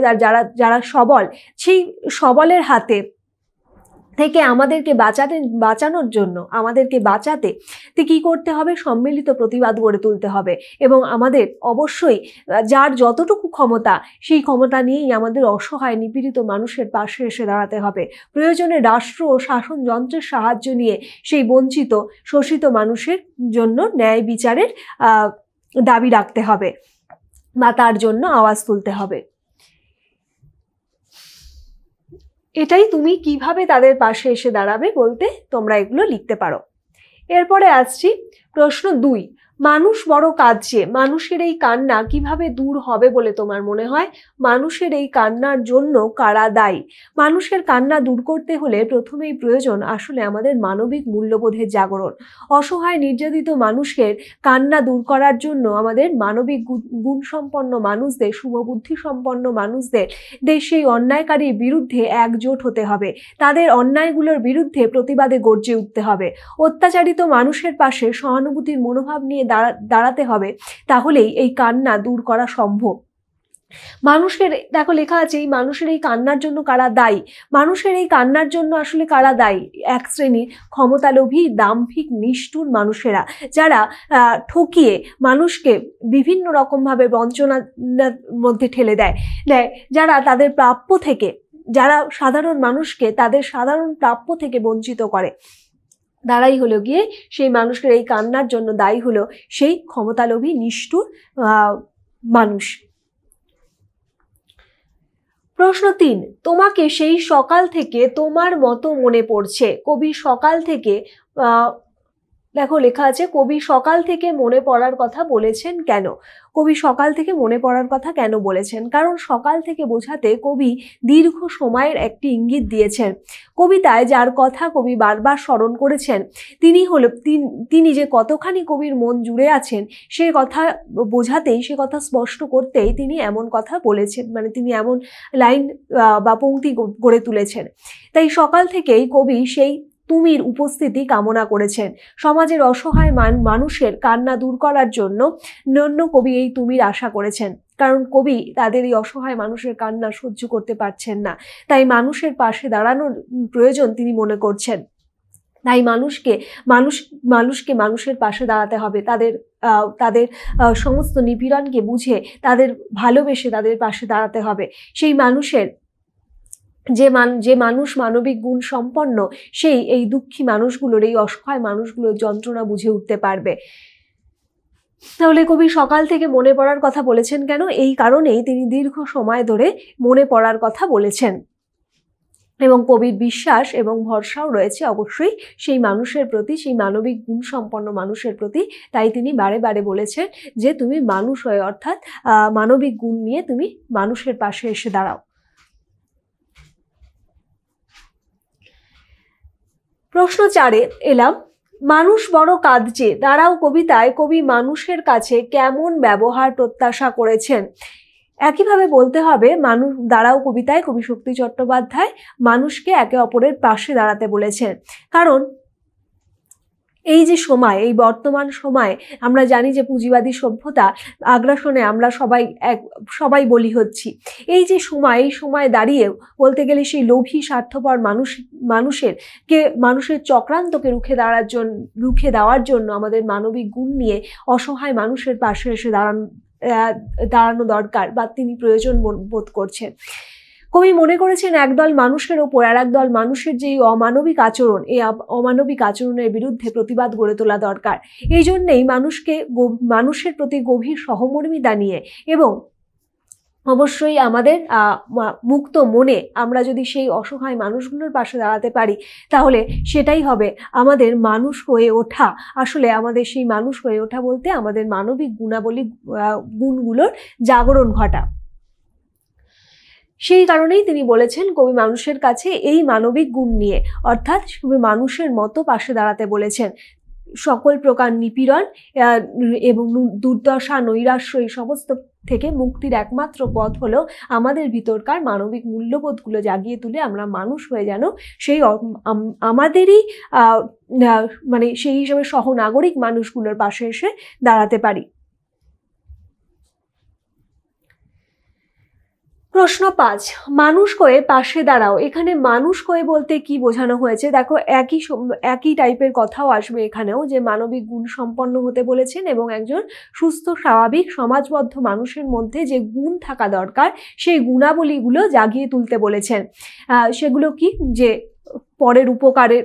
যারা সবল, সেই সবলের হাতে থেকে আমাদেরকে বাঁচানোর জন্য আমাদেরকে বাঁচাতে কি করতে হবে, সম্মিলিত প্রতিবাদ গড়ে তুলতে হবে। এবং আমাদের অবশ্যই যার যতটুকু ক্ষমতা, সেই ক্ষমতা নিয়েই আমাদের অসহায় নিপীড়িত মানুষের পাশে এসে দাঁড়াতে হবে। প্রয়োজনে রাষ্ট্র ও শাসন যন্ত্রের সাহায্য নিয়ে সেই বঞ্চিত শোষিত মানুষের জন্য ন্যায় বিচারের দাবি রাখতে হবে বা তার জন্য আওয়াজ তুলতে হবে। এটাই তুমি কিভাবে তাদের পাশে এসে দাঁড়াবে বলতে তোমরা এগুলো লিখতে পারো। এরপরে আসছি প্রশ্ন 2, মানুষ বড় কাঁদছে, মানুষের এই কান্না কিভাবে দূর হবে বলে তোমার মনে হয়? মানুষের এই কান্নার জন্য কারা দায়ী? মানুষের কান্না দূর করতে হলে প্রথমেই প্রয়োজন আসলে আমাদের মানবিক মূল্যবোধের জাগরণ। অসহায় নির্যাতিত মানুষের কান্না দূর করার জন্য আমাদের মানবিক গুণসম্পন্ন মানুষদের, শুভবুদ্ধি সম্পন্ন মানুষদের সেই অন্যায়কারীর বিরুদ্ধে একজোট হতে হবে। তাদের অন্যায়গুলোর বিরুদ্ধে প্রতিবাদে গর্জে উঠতে হবে। অত্যাচারিত মানুষের পাশে সহানুভূতির মনোভাব নিয়ে দাঁড়াতে হবে, তাহলেই এই কান্না দূর করা সম্ভব। মানুষের, দেখো লেখা আছে এই মানুষের এই কান্নার জন্য কারা দায়ী। মানুষের এই কান্নার জন্য আসলে কারা দায়ী? এক শ্রেণীর ক্ষমতালোভী, দাম্ভিক, নিষ্ঠুর মানুষেরা, যারা ঠকিয়ে মানুষকে বিভিন্ন রকমভাবে বঞ্চনার মধ্যে ঠেলে দেয়, যারা তাদের প্রাপ্য থেকে, যারা সাধারণ মানুষকে তাদের সাধারণ প্রাপ্য থেকে বঞ্চিত করে, তারাই হলো গিয়ে সেই মানুষের এই কান্নার জন্য দায়ী হলো সেই ক্ষমতালোভী নিষ্ঠুর মানুষ। প্রশ্ন 3, তোমাকে সেই সকাল থেকে তোমার মতো মনে পড়ছে। কবি সকাল থেকে দেখো লেখা আছে কবি সকাল থেকে মনে পড়ার কথা বলেছেন কেন? কবি সকাল থেকে মনে পড়ার কথা কেন বলেছেন? কারণ সকাল থেকে বোঝাতে কবি দীর্ঘ সময়ের একটি ইঙ্গিত দিয়েছেন। কবিতায় যার কথা কবি বারবার স্মরণ করেছেন, তিনি যে কতখানি কবির মন জুড়ে আছেন, সে কথা বোঝাতেই, সে কথা স্পষ্ট করতেই তিনি এমন কথা বলেছেন, মানে তিনি এমন লাইন বা পংক্তি গড়ে তুলেছেন। তাই সকাল থেকেই কবি সেই তুমির উপস্থিতি কামনা করেছেন। সমাজের অসহায় মানুষের কান্না দূর করার জন্য কবি এই তুমির আশা করেছেন, কারণ কবি তাদের এই অসহায় মানুষের কান্না সহ্য করতে পারছেন না। তাই মানুষের পাশে দাঁড়ানোর প্রয়োজন তিনি মনে করছেন। তাই মানুষকে মানুষের পাশে দাঁড়াতে হবে, তাদের সমস্ত নিপীড়নকে বুঝে, তাদের ভালোবেসে তাদের পাশে দাঁড়াতে হবে। সেই মানুষের যে মানুষ মানবিক গুণ সম্পন্ন, সেই এই দুঃখী মানুষগুলোর, এই অসহায় মানুষগুলোর যন্ত্রণা বুঝে উঠতে পারবে। তাহলে কবি সকাল থেকে মনে পড়ার কথা বলেছেন কেন? এই কারণেই তিনি দীর্ঘ সময় ধরে মনে পড়ার কথা বলেছেন। এবং কবির বিশ্বাস এবং ভরসাও রয়েছে অবশ্যই সেই মানুষের প্রতি, সেই মানবিক গুণ সম্পন্ন মানুষের প্রতি। তাই তিনি বারে বারে বলেছেন যে তুমি মানুষ হয়ে, অর্থাৎ মানবিক গুণ নিয়ে তুমি মানুষের পাশে এসে দাঁড়াও। প্রশ্ন 4-এ এলাম, মানুষ বড় কাঁদছে, দাঁড়াও কবিতায় কবি মানুষের কাছে কেমন ব্যবহার প্রত্যাশা করেছেন? একইভাবে বলতে হবে, দাঁড়াও কবিতায় কবি শক্তি চট্টোপাধ্যায় মানুষকে একে অপরের পাশে দাঁড়াতে বলেছেন। কারণ এই যে সময়, এই বর্তমান সময়, আমরা জানি যে পুঁজিবাদী সভ্যতা আগ্রাসনে আমরা সবাই বলি হচ্ছি। এই যে সময়, এই সময় দাঁড়িয়ে বলতে গেলে সেই লোভী স্বার্থপর মানুষের চক্রান্তকে রুখে দেওয়ার জন্য আমাদের মানবিক গুণ নিয়ে অসহায় মানুষের পাশে এসে দাঁড়ানো দরকার, বা তিনি প্রয়োজন বোধ করছেন। কবি মনে করেছেন একদল মানুষের ওপর আর একদল মানুষের যে অমানবিক আচরণ, এই অমানবিক আচরণের বিরুদ্ধে প্রতিবাদ গড়ে তোলা দরকার। এই জন্যেই মানুষের প্রতি গভীর সহমর্মিতা নিয়ে এবং অবশ্যই আমাদের মুক্ত মনে আমরা যদি সেই অসহায় মানুষগুলোর পাশে দাঁড়াতে পারি, তাহলে সেটাই হবে আমাদের মানুষ হয়ে ওঠা। আসলে আমাদের সেই মানুষ হয়ে ওঠা বলতে আমাদের মানবিক গুণাবলী, গুণগুলোর জাগরণ ঘটা। সেই কারণেই তিনি বলেছেন কবি মানুষের কাছে এই মানবিক গুণ নিয়ে, অর্থাৎ কবি মানুষের মতো পাশে দাঁড়াতে বলেছেন। সকল প্রকার নিপীড়ন এবং দুর্দশা, নৈরাশ্য এই সমস্ত থেকে মুক্তির একমাত্র পথ হলো আমাদের ভিতরকার মানবিক মূল্যবোধগুলো জাগিয়ে তুলে আমরা মানুষ হয়ে যেন সেই আমাদেরই মানে সেই হিসেবে সহনাগরিক মানুষগুলোর পাশে এসে দাঁড়াতে পারি। প্রশ্ন 5, মানুষ হয়ে পাশে দাঁড়াও। এখানে মানুষ হয়ে বলতে কি বোঝানো হয়েছে? দেখো, একই টাইপের কথাও আসবে এখানেও, যে মানবিক গুণ সম্পন্ন হতে বলেছেন এবং একজন সুস্থ, স্বাভাবিক, সমাজবদ্ধ মানুষের মধ্যে যে গুণ থাকা দরকার সেই গুণাবলীগুলো জাগিয়ে তুলতে বলেছেন। সেগুলো কি? যে পরের উপকারের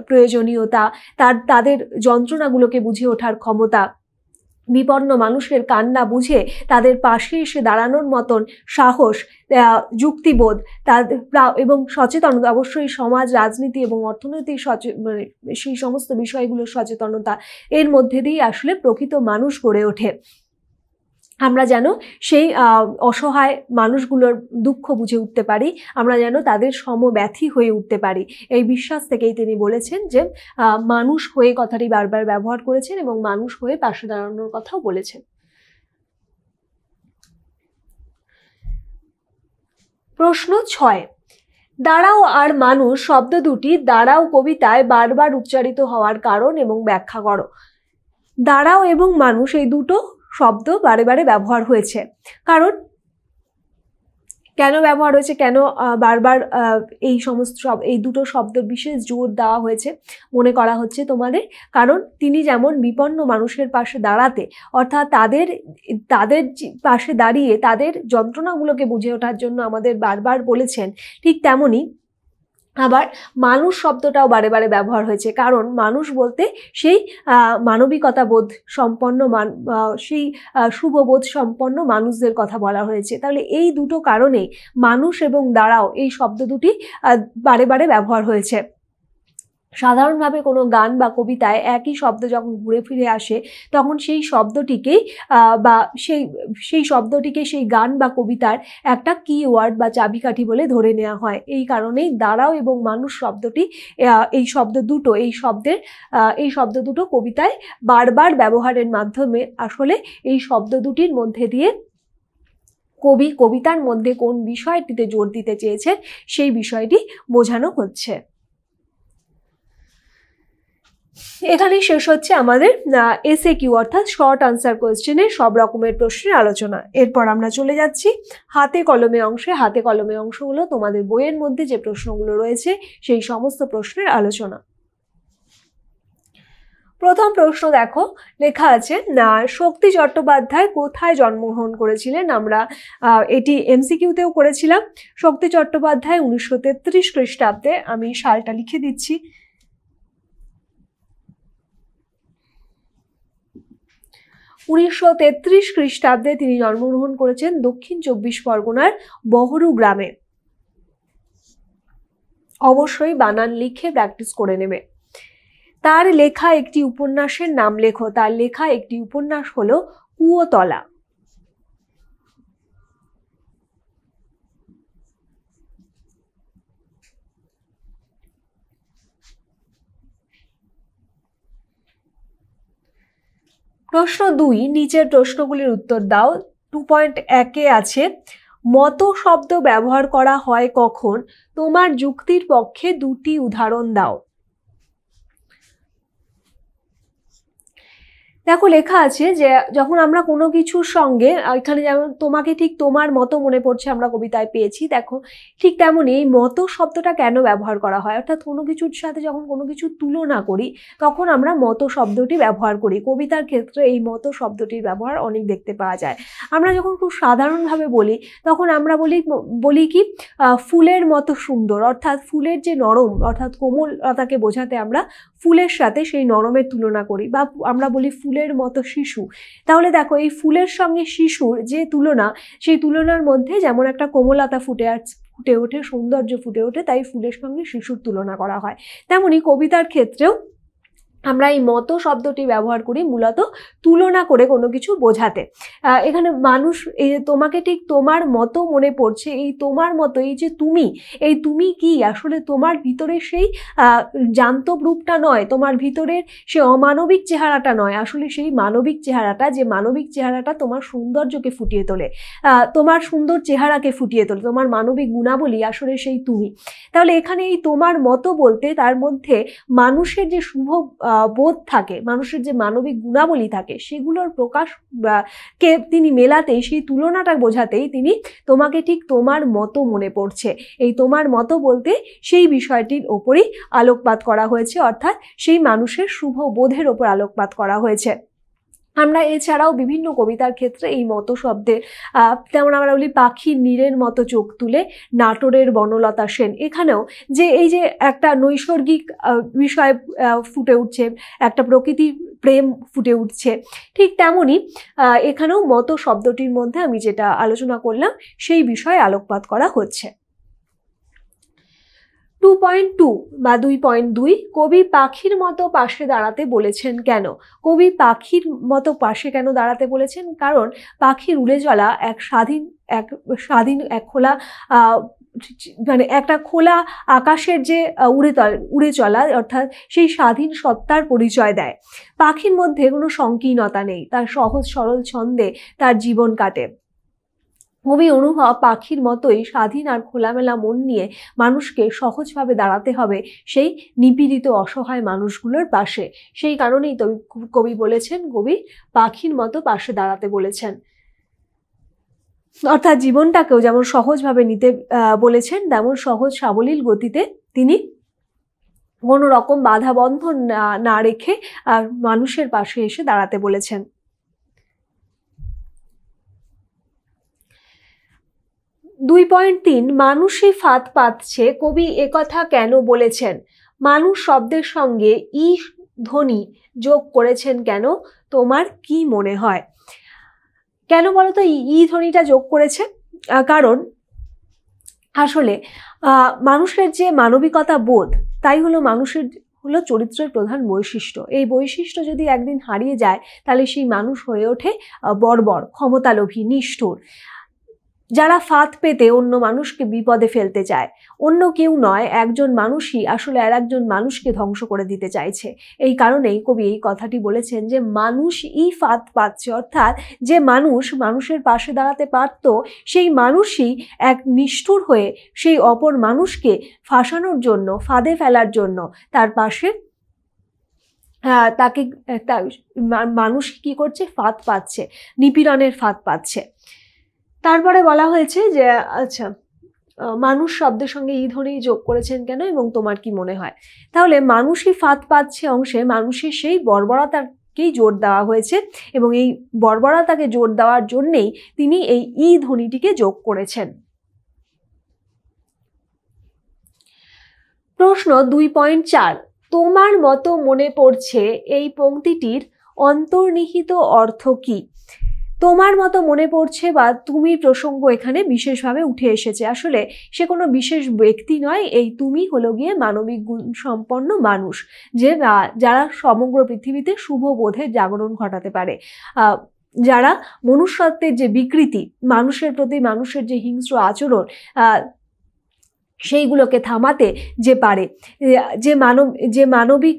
প্রয়োজনীয়তা, তাদের যন্ত্রণাগুলোকে বুঝে ওঠার ক্ষমতা, বিপন্ন মানুষের কান্না বুঝে তাদের পাশে এসে দাঁড়ানোর মতন সাহস, যুক্তিবোধ এবং সচেতনতা, অবশ্যই সমাজ, রাজনীতি এবং অর্থনৈতিক মানে সেই সমস্ত বিষয়গুলোর সচেতনতা, এর মধ্যে দিয়ে আসলে প্রকৃত মানুষ গড়ে ওঠে। আমরা যেন সেই অসহায় মানুষগুলোর দুঃখ বুঝে উঠতে পারি, আমরা যেন তাদের সমব্যথী হয়ে উঠতে পারি। এই বিশ্বাস থেকেই তিনি বলেছেন যে মানুষ হয়ে কথাটি বারবার ব্যবহার করেছেন এবং মানুষ হয়ে পাশে দাঁড়ানোর কথাও বলেছেন। প্রশ্ন 6, দাঁড়াও আর মানুষ শব্দ দুটি দাঁড়াও কবিতায় বারবার উচ্চারিত হওয়ার কারণ এবং ব্যাখ্যা করো। দাঁড়াও এবং মানুষ এই দুটো শব্দ বারে বারে ব্যবহার হয়েছে, কারণ কেন ব্যবহার হয়েছে, কেন বারবার এই দুটো শব্দ বিশেষ জোর দেওয়া হয়েছে মনে করা হচ্ছে তোমাদের? কারণ তিনি যেমন বিপন্ন মানুষের পাশে দাঁড়াতে, অর্থাৎ তাদের পাশে দাঁড়িয়ে তাদের যন্ত্রণাগুলোকে বুঝে ওঠার জন্য আমাদের বারবার বলেছেন, ঠিক তেমনি আবার মানুষ শব্দটাও বারে বারে ব্যবহার হয়েছে, কারণ মানুষ বলতে সেই মানবিকতা বোধ সম্পন্ন, সেই শুভবোধ সম্পন্ন মানুষদের কথা বলা হয়েছে। তাহলে এই দুটো কারণে মানুষ এবং দাঁড়াও এই শব্দ দুটি বারে বারে ব্যবহার হয়েছে। সাধারণভাবে কোনো গান বা কবিতায় একই শব্দ যখন ঘুরে ফিরে আসে, তখন সেই শব্দটিকেই সেই গান বা কবিতার একটা কিওয়ার্ড বা চাবিকাঠি বলে ধরে নেওয়া হয়। এই কারণেই দাঁড়াও এবং মানুষ শব্দটি, এই শব্দ দুটো কবিতায় বারবার ব্যবহারের মাধ্যমে আসলে এই শব্দ দুটির মধ্যে দিয়ে কবি কবিতার মধ্যে কোন বিষয়টিতে জোর দিতে চেয়েছেন সেই বিষয়টি বোঝানো হচ্ছে। এখানেই শেষ হচ্ছে আমাদের SAQ অর্থাৎ শর্ট আনসার কোয়েশ্চেনের সব রকমের প্রশ্নের আলোচনা। এরপর আমরা চলে যাচ্ছি হাতে কলমে অংশে। হাতে কলমে অংশ হলো তোমাদের বইয়ের মধ্যে যে প্রশ্নগুলো রয়েছে সেই সমস্ত প্রশ্নের আলোচনা। প্রথম প্রশ্ন দেখো, লেখা আছে শক্তি চট্টোপাধ্যায় কোথায় জন্মগ্রহণ করেছিলেন? আমরা এটি MCQতেও করেছিলাম। শক্তি চট্টোপাধ্যায় 1933 খ্রিস্টাব্দে, আমি সালটা লিখে দিচ্ছি, 1933 খ্রিস্টাব্দে তিনি জন্মগ্রহণ করেছেন দক্ষিণ 24 পরগনার বহরু গ্রামে। অবশ্যই বানান লিখে প্র্যাকটিস করে নেবে। তার লেখা একটি উপন্যাসের নাম লেখো। তার লেখা একটি উপন্যাস হলো কুয়োতলা। প্রশ্ন 2, নিচের প্রশ্নগুলির উত্তর দাও। 2.1 আছে মত শব্দ ব্যবহার করা হয় কখন? তোমার যুক্তির পক্ষে দুটি উদাহরণ দাও। দেখো, লেখা আছে যে যখন আমরা কোনো কিছুর সঙ্গে, এখানে যেমন তোমাকে ঠিক তোমার মতো মনে পড়ছে আমরা কবিতায় পেয়েছি, দেখো ঠিক তেমনই এই মতো শব্দটা কেন ব্যবহার করা হয়, অর্থাৎ কোনো কিছুর সাথে যখন কোনো কিছু তুলনা করি তখন আমরা মতো শব্দটি ব্যবহার করি। কবিতার ক্ষেত্রে এই মতো শব্দটির ব্যবহার অনেক দেখতে পাওয়া যায়। আমরা যখন খুব সাধারণভাবে বলি তখন আমরা বলি কি ফুলের মতো সুন্দর, অর্থাৎ ফুলের যে নরম অর্থাৎ কোমলতাকে বোঝাতে আমরা ফুলের সাথে সেই নরমের তুলনা করি, বা আমরা বলি ফুলের ফুলের মতো শিশু। তাহলে দেখো এই ফুলের সঙ্গে শিশুর যে তুলনা, সেই তুলনার মধ্যে যেমন একটা কোমলতা ফুটে ওঠে, সৌন্দর্য ফুটে ওঠে, তাই ফুলের সঙ্গে শিশুর তুলনা করা হয়। তেমনি কবিতার ক্ষেত্রেও আমরা এই মতো শব্দটি ব্যবহার করি মূলত তুলনা করে কোনো কিছু বোঝাতে। এখানে মানুষ, এই তোমাকে ঠিক তোমার মতো মনে পড়ছে, এই তোমার মতো, এই যে তুমি, এই তুমি কি আসলে তোমার ভিতরে সেই জান্তব রূপটা নয়, তোমার ভিতরের সে অমানবিক চেহারাটা নয়, আসলে সেই মানবিক চেহারাটা, যে মানবিক চেহারাটা তোমার সৌন্দর্যকে ফুটিয়ে তোলে, তোমার সুন্দর চেহারাকে ফুটিয়ে তোলে, তোমার মানবিক গুণাবলী আসলে সেই তুমি। তাহলে এখানে এই তোমার মতো বলতে তার মধ্যে মানুষের যে শুভ বোধ থাকে, মানুষের যে মানবিক গুণাবলী থাকে, সেগুলোর প্রকাশ কে তিনি মেলাতেই, সেই তুলনাটা বোঝাতেই তিনি তোমাকে ঠিক তোমার মতো মনে পড়ছে, এই তোমার মতো বলতে সেই বিষয়টির ওপরই আলোকপাত করা হয়েছে, অর্থাৎ সেই মানুষের শুভ বোধের ওপর আলোকপাত করা হয়েছে। আমরা এছাড়াও বিভিন্ন কবিতার ক্ষেত্রে এই মতো শব্দের, যেমন আমরা বলি পাখির নীরের মতো চোখ তুলে নাটোরের বনলতা সেন, এখানেও যে এই যে একটা নৈসর্গিক বিষয় ফুটে উঠছে, একটা প্রকৃতি প্রেম ফুটে উঠছে, ঠিক তেমনি এখানেও মতো শব্দটির মধ্যে আমি যেটা আলোচনা করলাম সেই বিষয়ে আলোকপাত করা হচ্ছে। 2.2 বা 2.2 কবি পাখির মতো পাশে দাঁড়াতে বলেছেন কেন? কবি পাখির মতো পাশে কেন দাঁড়াতে বলেছেন? কারণ পাখির উড়ে চলা এক স্বাধীন এক খোলা মানে একটা খোলা আকাশের যে উড়ে চলা, অর্থাৎ সেই স্বাধীন সত্তার পরিচয় দেয়। পাখির মধ্যে কোনো সংকীর্ণতা নেই, তার সহজ সরল ছন্দে তার জীবন কাটে। কবি অনুভব পাখির মতোই স্বাধীন আর খোলামেলা মন নিয়ে মানুষকে সহজভাবে দাঁড়াতে হবে সেই নিপীড়িত অসহায় মানুষগুলোর পাশে। সেই কারণেই তো কবি বলেছেন, কবি পাখির মতো পাশে দাঁড়াতে বলেছেন, অর্থাৎ জীবনটাকেও যেমন সহজভাবে নিতে বলেছেন, তেমন সহজ সাবলীল গতিতে তিনি কোনো রকম বাধা বন্ধন না রেখে আর মানুষের পাশে এসে দাঁড়াতে বলেছেন। 2.3 মানুষই ফাঁদ পাতছে, কবি একথা কেন বলেছেন? মানুষ শব্দের সঙ্গে ই ধ্বনি যোগ করেছেন কেন? তোমার কি মনে হয়? কেন বলতো ই ধ্বনিটা যোগ করেছে? কারণ আসলে মানুষের যে মানবিকতা বোধ, তাই হলো মানুষের চরিত্রের প্রধান বৈশিষ্ট্য। এই বৈশিষ্ট্য যদি একদিন হারিয়ে যায়, তাহলে সেই মানুষ হয়ে ওঠে বর্বর, ক্ষমতালোভী, নিষ্ঠুর, যারা ফাঁদ পেতে অন্য মানুষকে বিপদে ফেলতে চায়। অন্য কেউ নয়, একজন মানুষই আসলে আর একজন মানুষকে ধ্বংস করে দিতে চাইছে। এই কারণেই কবি এই কথাটি বলেছেন যে মানুষই ফাঁদ পাচ্ছে, অর্থাৎ যে মানুষের পাশে দাঁড়াতে পারত, সেই মানুষই এক নিষ্ঠুর হয়ে সেই অপর মানুষকে ফাঁসানোর জন্য, ফাঁদে ফেলার জন্য তার পাশে তাকে মানুষ কি করছে? ফাঁদ পাচ্ছে, নিপীড়নের ফাঁদ পাচ্ছে। তারপরে বলা হয়েছে যে আচ্ছা, মানুষ শব্দের সঙ্গে ই ধ্বনি যোগ করেছেন কেন এবং তোমার কি মনে হয়? তাহলে মানুষই ফাঁদ পাচ্ছে অংশে মানুষের সেই বর্বরতাকেই জোর দেওয়া হয়েছে, এবং এই বর্বরতাকে জোর দেওয়ার জন্যেই তিনি এই ই ধ্বনিটিকে যোগ করেছেন। প্রশ্ন 2.4 তোমার মতো মনে পড়ছে, এই পংক্তিটির অন্তর্নিহিত অর্থ কি? তোমার মতো মনে পড়ছে বা তুমি প্রসঙ্গ এখানে বিশেষভাবে উঠে এসেছে। আসলে সে কোনো বিশেষ ব্যক্তি নয়, এই তুমি হলো গিয়ে মানবিক গুণ সম্পন্ন মানুষ, যে যারা সমগ্র পৃথিবীতে শুভ বোধের জাগরণ ঘটাতে পারে, যারা মনুষ্যত্বের যে বিকৃতি, মানুষের প্রতি মানুষের যে হিংস্র আচরণ, সেইগুলোকে থামাতে যে পারে, যে মানবিক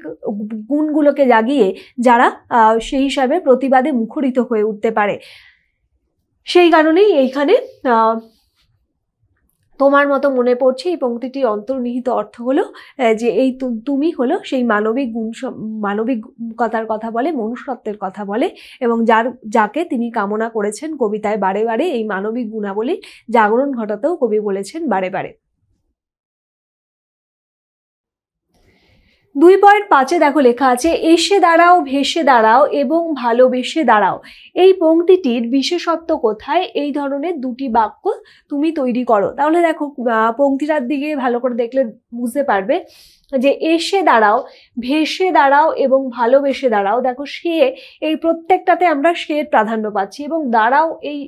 গুণগুলোকে জাগিয়ে যারা সেই হিসাবে প্রতিবাদে মুখরিত হয়ে উঠতে পারে। সেই কারণেই এইখানে তোমার মতো মনে পড়ছে এই পংক্তিটির অন্তর্নিহিত অর্থ হলো যে এই তুমি হলো সেই মানবিকতার কথা বলে, মনুষ্যত্বের কথা বলে, এবং যাকে তিনি কামনা করেছেন কবিতায় বারে বারে, এই মানবিক গুণাবলী জাগরণ ঘটাতেও কবি বলেছেন বারে বারে। 2.5 দেখো লেখা আছে এসে দাঁড়াও, ভেসে দাঁড়াও এবং ভালোবেসে দাঁড়াও। এই পংক্তিটির বিশেষত্ব কোথায়? এই ধরনের দুটি বাক্য তুমি তৈরি করো। তাহলে দেখো পংক্তিটার দিকে ভালো করে দেখলে বুঝতে পারবে যে এসে দাঁড়াও, ভেসে দাঁড়াও এবং ভালোবেসে দাঁড়াও। দেখো সে, এই প্রত্যেকটাতে আমরা সের প্রাধান্য পাচ্ছি এবং দাঁড়াও এই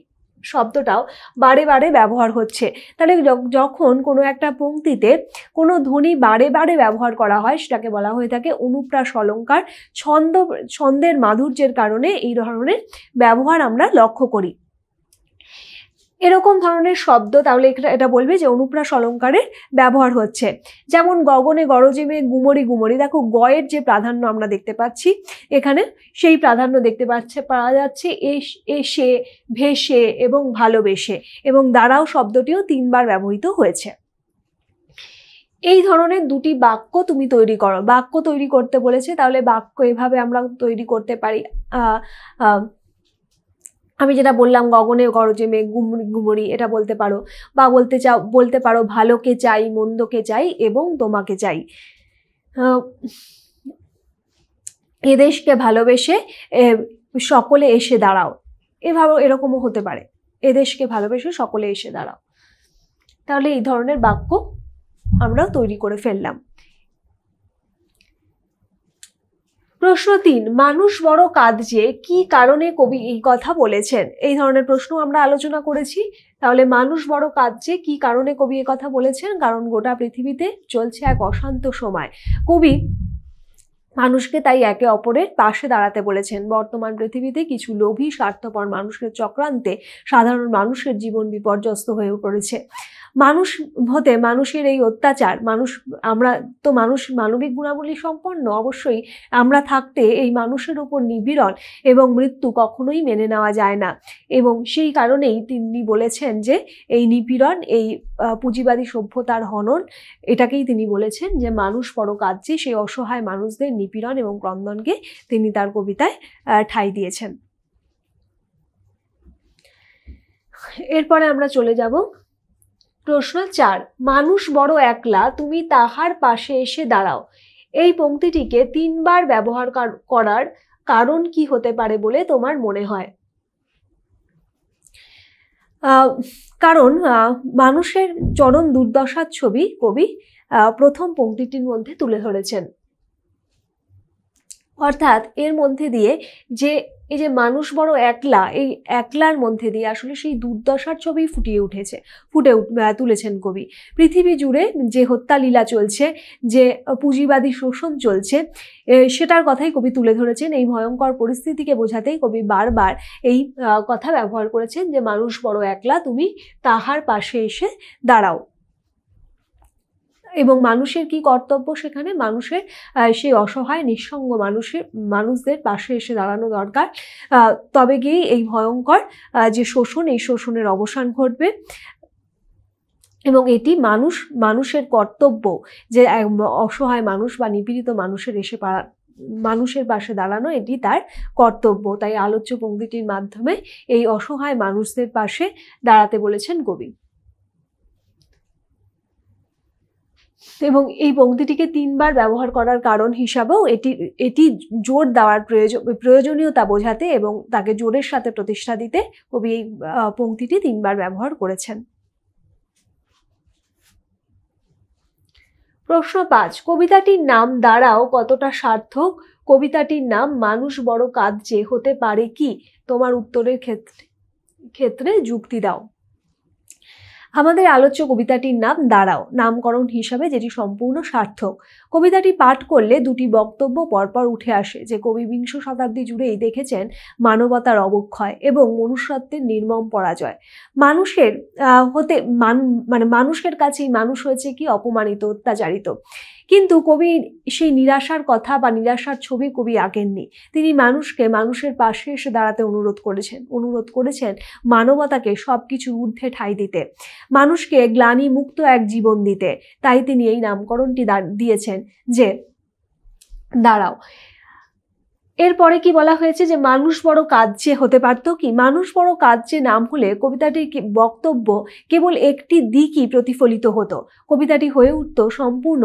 শব্দটাও বারে বারে ব্যবহার হচ্ছে। তাহলে যখন কোনো একটা পংক্তিতে কোনো ধ্বনি বারে বারে ব্যবহার করা হয় সেটাকে বলা হয়ে থাকে অনুপ্রাস অলঙ্কার। ছন্দের মাধুর্যের কারণে এই ধরনের ব্যবহার আমরা লক্ষ্য করি। এরকম ধরনের শব্দ তাহলে এটা বলবে যে অনুপ্রাস অলঙ্কারের ব্যবহার হচ্ছে। যেমন গগনে গরজে মেঘ গুমরি গুমরি, দেখো গয়ের যে প্রাধান্য আমরা দেখতে পাচ্ছি এখানে, সেই প্রাধান্য দেখতে পাওয়া যাচ্ছে এসে, ভেসে এবং ভালোবেসে, এবং দাঁড়াও শব্দটিও 3 বার ব্যবহৃত হয়েছে। এই ধরনের দুটি বাক্য তুমি তৈরি করো। বাক্য তৈরি করতে বলেছে, তাহলে বাক্য এভাবে আমরা তৈরি করতে পারি। আমি যেটা বললাম গগনে গরজে মেঘ গুমরি গুমরি, এটা বলতে পারো, বা বলতে পারো ভালোকে চাই, মন্দকে চাই এবং তোমাকে চাই। এদেশকে ভালোবেসে সকলে এসে দাঁড়াও, এভাবে এরকমও হতে পারে, এদেশকে ভালোবেসে সকলে এসে দাঁড়াও। তাহলে এই ধরনের বাক্য আমরা তৈরি করে ফেললাম। প্রশ্ন 3, মানুষ বড় কাঁদছে, কি কারণে কবি এই কথা বলেছেন? এই ধরনের প্রশ্ন আমরা আলোচনা করেছি। তাহলে মানুষ বড় কাঁদছে, কি কারণে কবি এই কথা বলেছেন? কারণ গোটা পৃথিবীতে চলছে এক অশান্ত সময়। কবি মানুষকে তাই একে অপরের পাশে দাঁড়াতে বলেছেন। বর্তমান পৃথিবীতে কিছু লোভী স্বার্থপর মানুষের চক্রান্তে সাধারণ মানুষের জীবন বিপর্যস্ত হয়ে পড়েছে। মানুষ হতে মানুষের এই অত্যাচার, আমরা তো মানুষ মানবিক গুণাবলী সম্পন্ন, অবশ্যই আমরা থাকতে এই মানুষের উপর নিপীড়ন এবং মৃত্যু কখনোই মেনে নেওয়া যায় না। এবং সেই কারণেই তিনি বলেছেন যে এই নিপীড়ন, এই পুঁজিবাদী সভ্যতার হনন, এটাকেই তিনি বলেছেন যে মানুষ বড় কাঁদছে। সেই অসহায় মানুষদের নিপীড়ন এবং ক্রন্দনকে তিনি তার কবিতায় ঠাঁই দিয়েছেন। এরপরে আমরা চলে যাব প্রশ্ন 4, মানুষ বড় একলা, তুমি তাহার পাশে এসে দাঁড়াও। এই পংক্তিটিকে 3 বার ব্যবহার করার কারণ কি হতে পারে বলে তোমার মনে হয়? কারণ মানুষের চরম দুর্দশার ছবি কবি প্রথম পংক্তিটির মধ্যে তুলে ধরেছেন। অর্থাৎ এর মধ্যে দিয়ে যে এই যে মানুষ বড় একলা, এই একলার মধ্যে দিয়ে আসলে সেই দুর্দশার ছবি তুলেছেন কবি। পৃথিবী জুড়ে যে হত্যালীলা চলছে, যে পুঁজিবাদী শোষণ চলছে, সেটার কথাই কবি তুলে ধরেছেন। এই ভয়ঙ্কর পরিস্থিতিকে বোঝাতেই কবি বারবার এই কথা ব্যবহার করেছেন যে মানুষ বড় একলা, তুমি তাহার পাশে এসে দাঁড়াও। এবং মানুষের কি কর্তব্য সেখানে? মানুষের সেই অসহায় নিঃসঙ্গ মানুষদের পাশে এসে দাঁড়ানো দরকার। তবে গিয়ে এই ভয়ঙ্কর যে শোষণ, এই শোষণের অবসান ঘটবে। এবং এটি মানুষের কর্তব্য যে অসহায় মানুষ বা নিপীড়িত মানুষের পাশে দাঁড়ানো, এটি তার কর্তব্য। তাই আলোচ্য পংক্তিটির মাধ্যমে এই অসহায় মানুষদের পাশে দাঁড়াতে বলেছেন কবি। এবং এই পংক্তিটিকে 3 বার ব্যবহার করার কারণ হিসাবেও এটি জোর দেওয়ার প্রয়োজনীয়তা বোঝাতে এবং তাকে জোরের সাথে প্রতিষ্ঠা দিতে কবি এই পংক্তিটি 3 বার ব্যবহার করেছেন। প্রশ্ন 5, কবিতাটির নাম দাঁড়াও কতটা সার্থক? কবিতাটির নাম মানুষ বড় কাঁদছে হতে পারে কি? তোমার উত্তরের ক্ষেত্রে যুক্তি দাও। আমাদের আলোচ্য কবিতাটির নাম দাঁড়াও, নামকরণ হিসাবে যেটি সম্পূর্ণ সার্থক। কবিতাটি পাঠ করলে দুটি বক্তব্য পরপর উঠে আসে যে কবি 20 শতাব্দী জুড়েই দেখেছেন মানবতার অবক্ষয় এবং মনুষ্যত্বের নির্মম পরাজয়। মানুষের কাছেই মানুষ হয়েছে কি অপমানিত, অত্যাচারিত। কিন্তু কবি সেই নিরাশার কথা বা নিরাশার ছবি কবি আঁকেননি। তিনি মানুষের পাশে এসে দাঁড়াতে অনুরোধ করেছেন মানবতাকে সবকিছুর ঊর্ধ্বে ঠাঁই দিতে, মানুষকে গ্লানি মুক্ত এক জীবন দিতে। তাই তিনি এই নামকরণটি দিয়েছেন যে দাঁড়াও। এরপরে কি বলা হয়েছে যে মানুষ বড় কাজ্যে হতে পারতো কি, মানুষ বড় কাজ্যে নাম হলে কবিতাটির বক্তব্য কেবল একটি দিকই প্রতিফলিত হতো, কবিতাটি হয়ে উঠত সম্পূর্ণ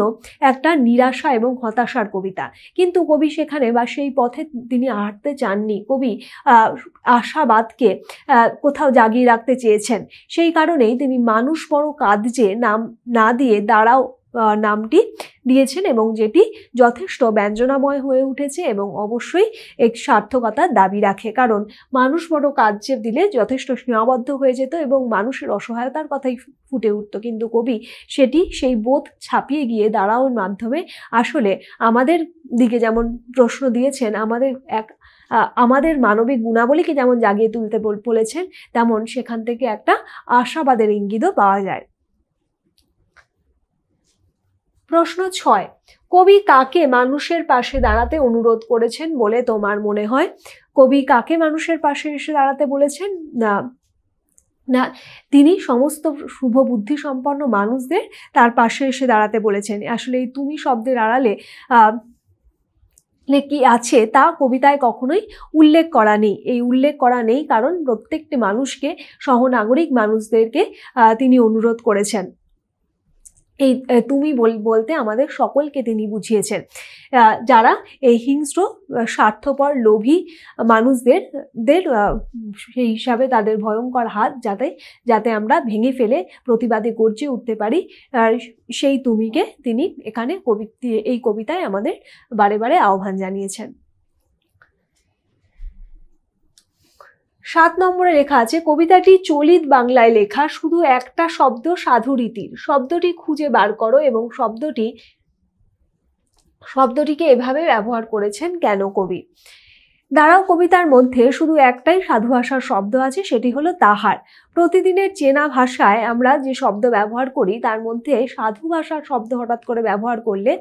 একটা নিরাশা এবং হতাশার কবিতা। কিন্তু কবি সেখানে বা সেই পথে তিনি হাঁটতে চাননি, কবি আশাবাদকে কোথাও জাগিয়ে রাখতে চেয়েছেন। সেই কারণেই তিনি মানুষ বড় কাঁদছে নাম না দিয়ে দাঁড়াও নামটি দিয়েছেন, এবং যেটি যথেষ্ট ব্যঞ্জনাময় হয়ে উঠেছে এবং অবশ্যই এক সার্থকতার দাবি রাখে। কারণ মানুষ বড় কাজ্যে দিলে যথেষ্ট সীমাবদ্ধ হয়ে যেত এবং মানুষের অসহায়তার কথাই ফুটে উঠত, কিন্তু কবি সেই বোধ ছাপিয়ে গিয়ে দাঁড়াওর মাধ্যমে আসলে আমাদের দিকে যেমন প্রশ্ন দিয়েছেন, আমাদের মানবিক গুণাবলীকে যেমন জাগিয়ে তুলতে বলেছেন, তেমন সেখান থেকে একটা আশাবাদের ইঙ্গিতও পাওয়া যায়। প্রশ্ন 6, কবি কাকে মানুষের পাশে দাঁড়াতে অনুরোধ করেছেন বলে তোমার মনে হয়? কবি কাকে মানুষের পাশে এসে দাঁড়াতে বলেছেন? না, তিনি সমস্ত শুভ বুদ্ধি সম্পন্ন মানুষদের তার পাশে এসে দাঁড়াতে বলেছেন। আসলে এই তুমি শব্দের আড়ালে কি আছে তা কবিতায় কখনোই উল্লেখ করা নেই। এই উল্লেখ করা নেই কারণ প্রত্যেকটি মানুষকে, সহনাগরিক মানুষদেরকে তিনি অনুরোধ করেছেন। এই তুমি বলতে আমাদের সকলকে তিনি বুঝিয়েছেন, যারা এই হিংস্র স্বার্থপর লোভী মানুষদের সেই হিসাবে তাদের ভয়ঙ্কর হাত যাতে আমরা ভেঙে ফেলে প্রতিবাদে গর্জে উঠতে পারি, সেই তুমিকে তিনি এখানে এই কবিতায় আমাদের বারে বারে আহ্বান জানিয়েছেন। 7 নম্বরে লেখা আছে, কবিতাটি চলিত বাংলায় লেখা, শুধু একটা শব্দ সাধুরীতির, শব্দটি খুঁজে বার করো এবং শব্দটিকে এভাবে ব্যবহার করেছেন কেন কবি? দাঁড়াও কবিতার মধ্যে শুধু একটাই সাধু ভাষার শব্দ আছে, সেটি হলো তাহার। প্রতিদিনের চেনা ভাষায় আমরা যে শব্দ ব্যবহার করি তার মধ্যে সাধু ভাষার শব্দ হঠাৎ করে ব্যবহার করলে,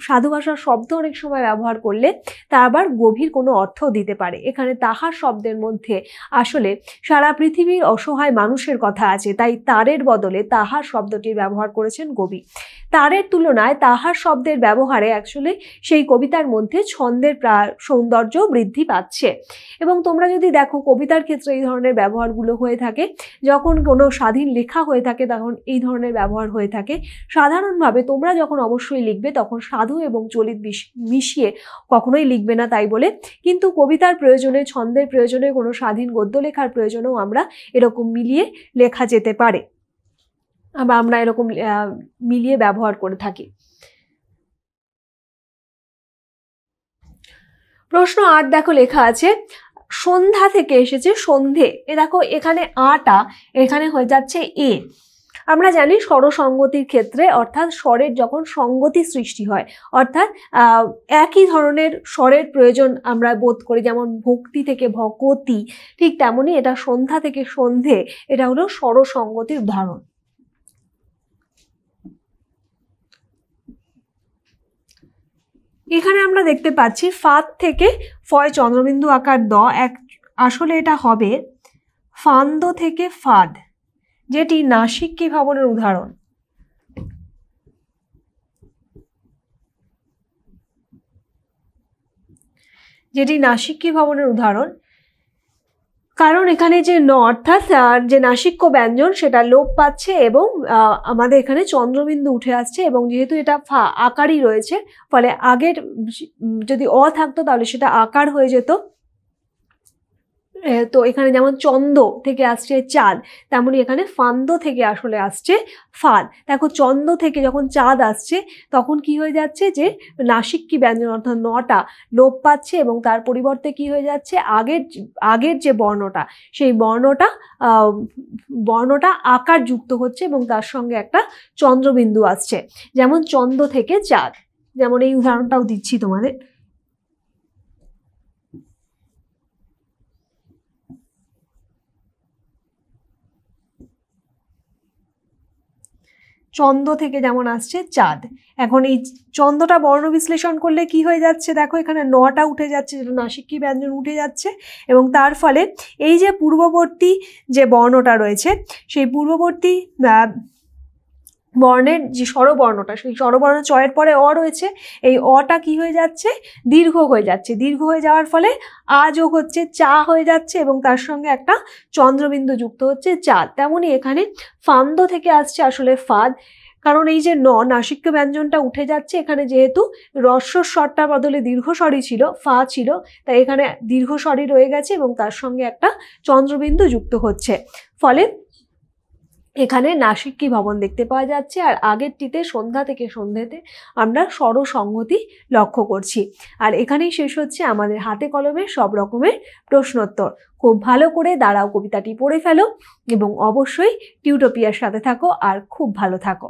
সাধু ভাষার শব্দ অনেক সময় ব্যবহার করলে তা আবার গভীর কোনো অর্থ দিতে পারে। এখানে তাহার শব্দের মধ্যে আসলে সারা পৃথিবীর অসহায় মানুষের কথা আছে, তাই তারের বদলে তাহার শব্দটির ব্যবহার করেছেন কবি। তারের তুলনায় তাহার শব্দের ব্যবহারে আসলে সেই কবিতার মধ্যে ছন্দের সৌন্দর্য বৃদ্ধি পাচ্ছে। এবং তোমরা যদি দেখো কবিতার ক্ষেত্রে এই ধরনের ব্যবহারগুলো হয়ে থাকে, যখন কোনো স্বাধীন লেখা হয়ে থাকে তখন এই ধরনের ব্যবহার হয়ে থাকে। সাধারণভাবে তোমরা যখন অবশ্যই লিখবে তখন সাধু এবং চলিত মিশিয়ে কখনোই লিখবে না তাই বলে, কিন্তু কবিতার প্রয়োজনে, ছন্দের প্রয়োজনে, কোনো স্বাধীন গদ্য লেখার প্রয়োজনেও আমরা এরকম মিলিয়ে লেখা যেতে পারে, বা আমরা এরকম মিলিয়ে ব্যবহার করে থাকি। প্রশ্ন 8 দেখো লেখা আছে, সন্ধ্যা থেকে এসেছে সন্ধে। দেখো এখানে আটা এখানে হয়ে যাচ্ছে এ। আমরা জানি স্বরসঙ্গতির ক্ষেত্রে, অর্থাৎ স্বরের যখন সঙ্গতি সৃষ্টি হয়, অর্থাৎ একই ধরনের স্বরের প্রয়োজন আমরা বোধ করি, যেমন ভক্তি থেকে ভকতি, ঠিক তেমনি এটা সন্ধ্যা থেকে সন্ধে, এটা হলো স্বরসঙ্গতির উদাহরণ। এখানে আমরা দেখতে পাচ্ছি ফাদ থেকে ফয় চন্দ্রবিন্দু আকার দ, আসলে এটা হবে ফান্দ থেকে ফাদ, যেটি নাসিক্যি ভবনের উদাহরণ। কারণ এখানে যে ন অর্থাৎ যে নাসিক্য ব্যঞ্জন সেটা লোপ পাচ্ছে এবং আমাদের এখানে চন্দ্রবিন্দু উঠে আসছে, এবং যেহেতু এটা আকারই রয়েছে ফলে আগের যদি অ থাকতো তাহলে সেটা আকার হয়ে যেত। তো এখানে যেমন চন্দ থেকে আসছে চাঁদ, তেমনি এখানে ফান্দ থেকে আসলে আসছে ফাদ। দেখো চন্দ থেকে যখন চাঁদ আসছে তখন কি হয়ে যাচ্ছে, যে নাসিক্যি ব্যঞ্জন অর্থাৎ নটা লোপ পাচ্ছে এবং তার পরিবর্তে কি হয়ে যাচ্ছে, আগের যে বর্ণটা সেই বর্ণটা আকার যুক্ত হচ্ছে এবং তার সঙ্গে একটা চন্দ্রবিন্দু আসছে, যেমন চন্দ থেকে চাঁদ। যেমন এই উদাহরণটাও দিচ্ছি তোমাদের। চন্দ্র থেকে যেমন আসছে চাঁদ। এখন এই চন্দ্রটা বর্ণ বিশ্লেষণ করলে কি হয়ে যাচ্ছে, দেখো এখানে নটা উঠে যাচ্ছে, যেটা নাসিক্যি ব্যঞ্জন উঠে যাচ্ছে, এবং তার ফলে এই যে পূর্ববর্তী যে বর্ণটা রয়েছে সেই পূর্ববর্তী বর্ণের যে স্বরবর্ণটা, সেই স্বরবর্ণ চয়ের পরে অ রয়েছে, এই অটা কি হয়ে যাচ্ছে, দীর্ঘ হয়ে যাচ্ছে। দীর্ঘ হয়ে যাওয়ার ফলে আ যোগ হচ্ছে, চা হয়ে যাচ্ছে এবং তার সঙ্গে একটা চন্দ্রবিন্দু যুক্ত হচ্ছে চা। তেমনি এখানে ফান্দ থেকে আসছে আসলে ফাদ, কারণ এই যে নাসিক্য ব্যঞ্জনটা উঠে যাচ্ছে, এখানে যেহেতু হ্রস্ব স্বরটার বদলে দীর্ঘস্বরই ছিল, ফা ছিল, তাই এখানে দীর্ঘস্বরই রয়ে গেছে এবং তার সঙ্গে একটা চন্দ্রবিন্দু যুক্ত হচ্ছে। ফলে এখানে নাসিক্যী ভবন দেখতে পাওয়া যাচ্ছে। আর আগেরটিতে সন্ধ্যা থেকে সন্ধ্যেতে আমরা স্বরসংহতি লক্ষ্য করছি। আর এখানেই শেষ হচ্ছে আমাদের হাতে কলমে সব রকমের প্রশ্নোত্তর। খুব ভালো করে দাঁড়াও কবিতাটি পড়ে ফেলো এবং অবশ্যই টিউটোপিয়ার সাথে থাকো আর খুব ভালো থাকো।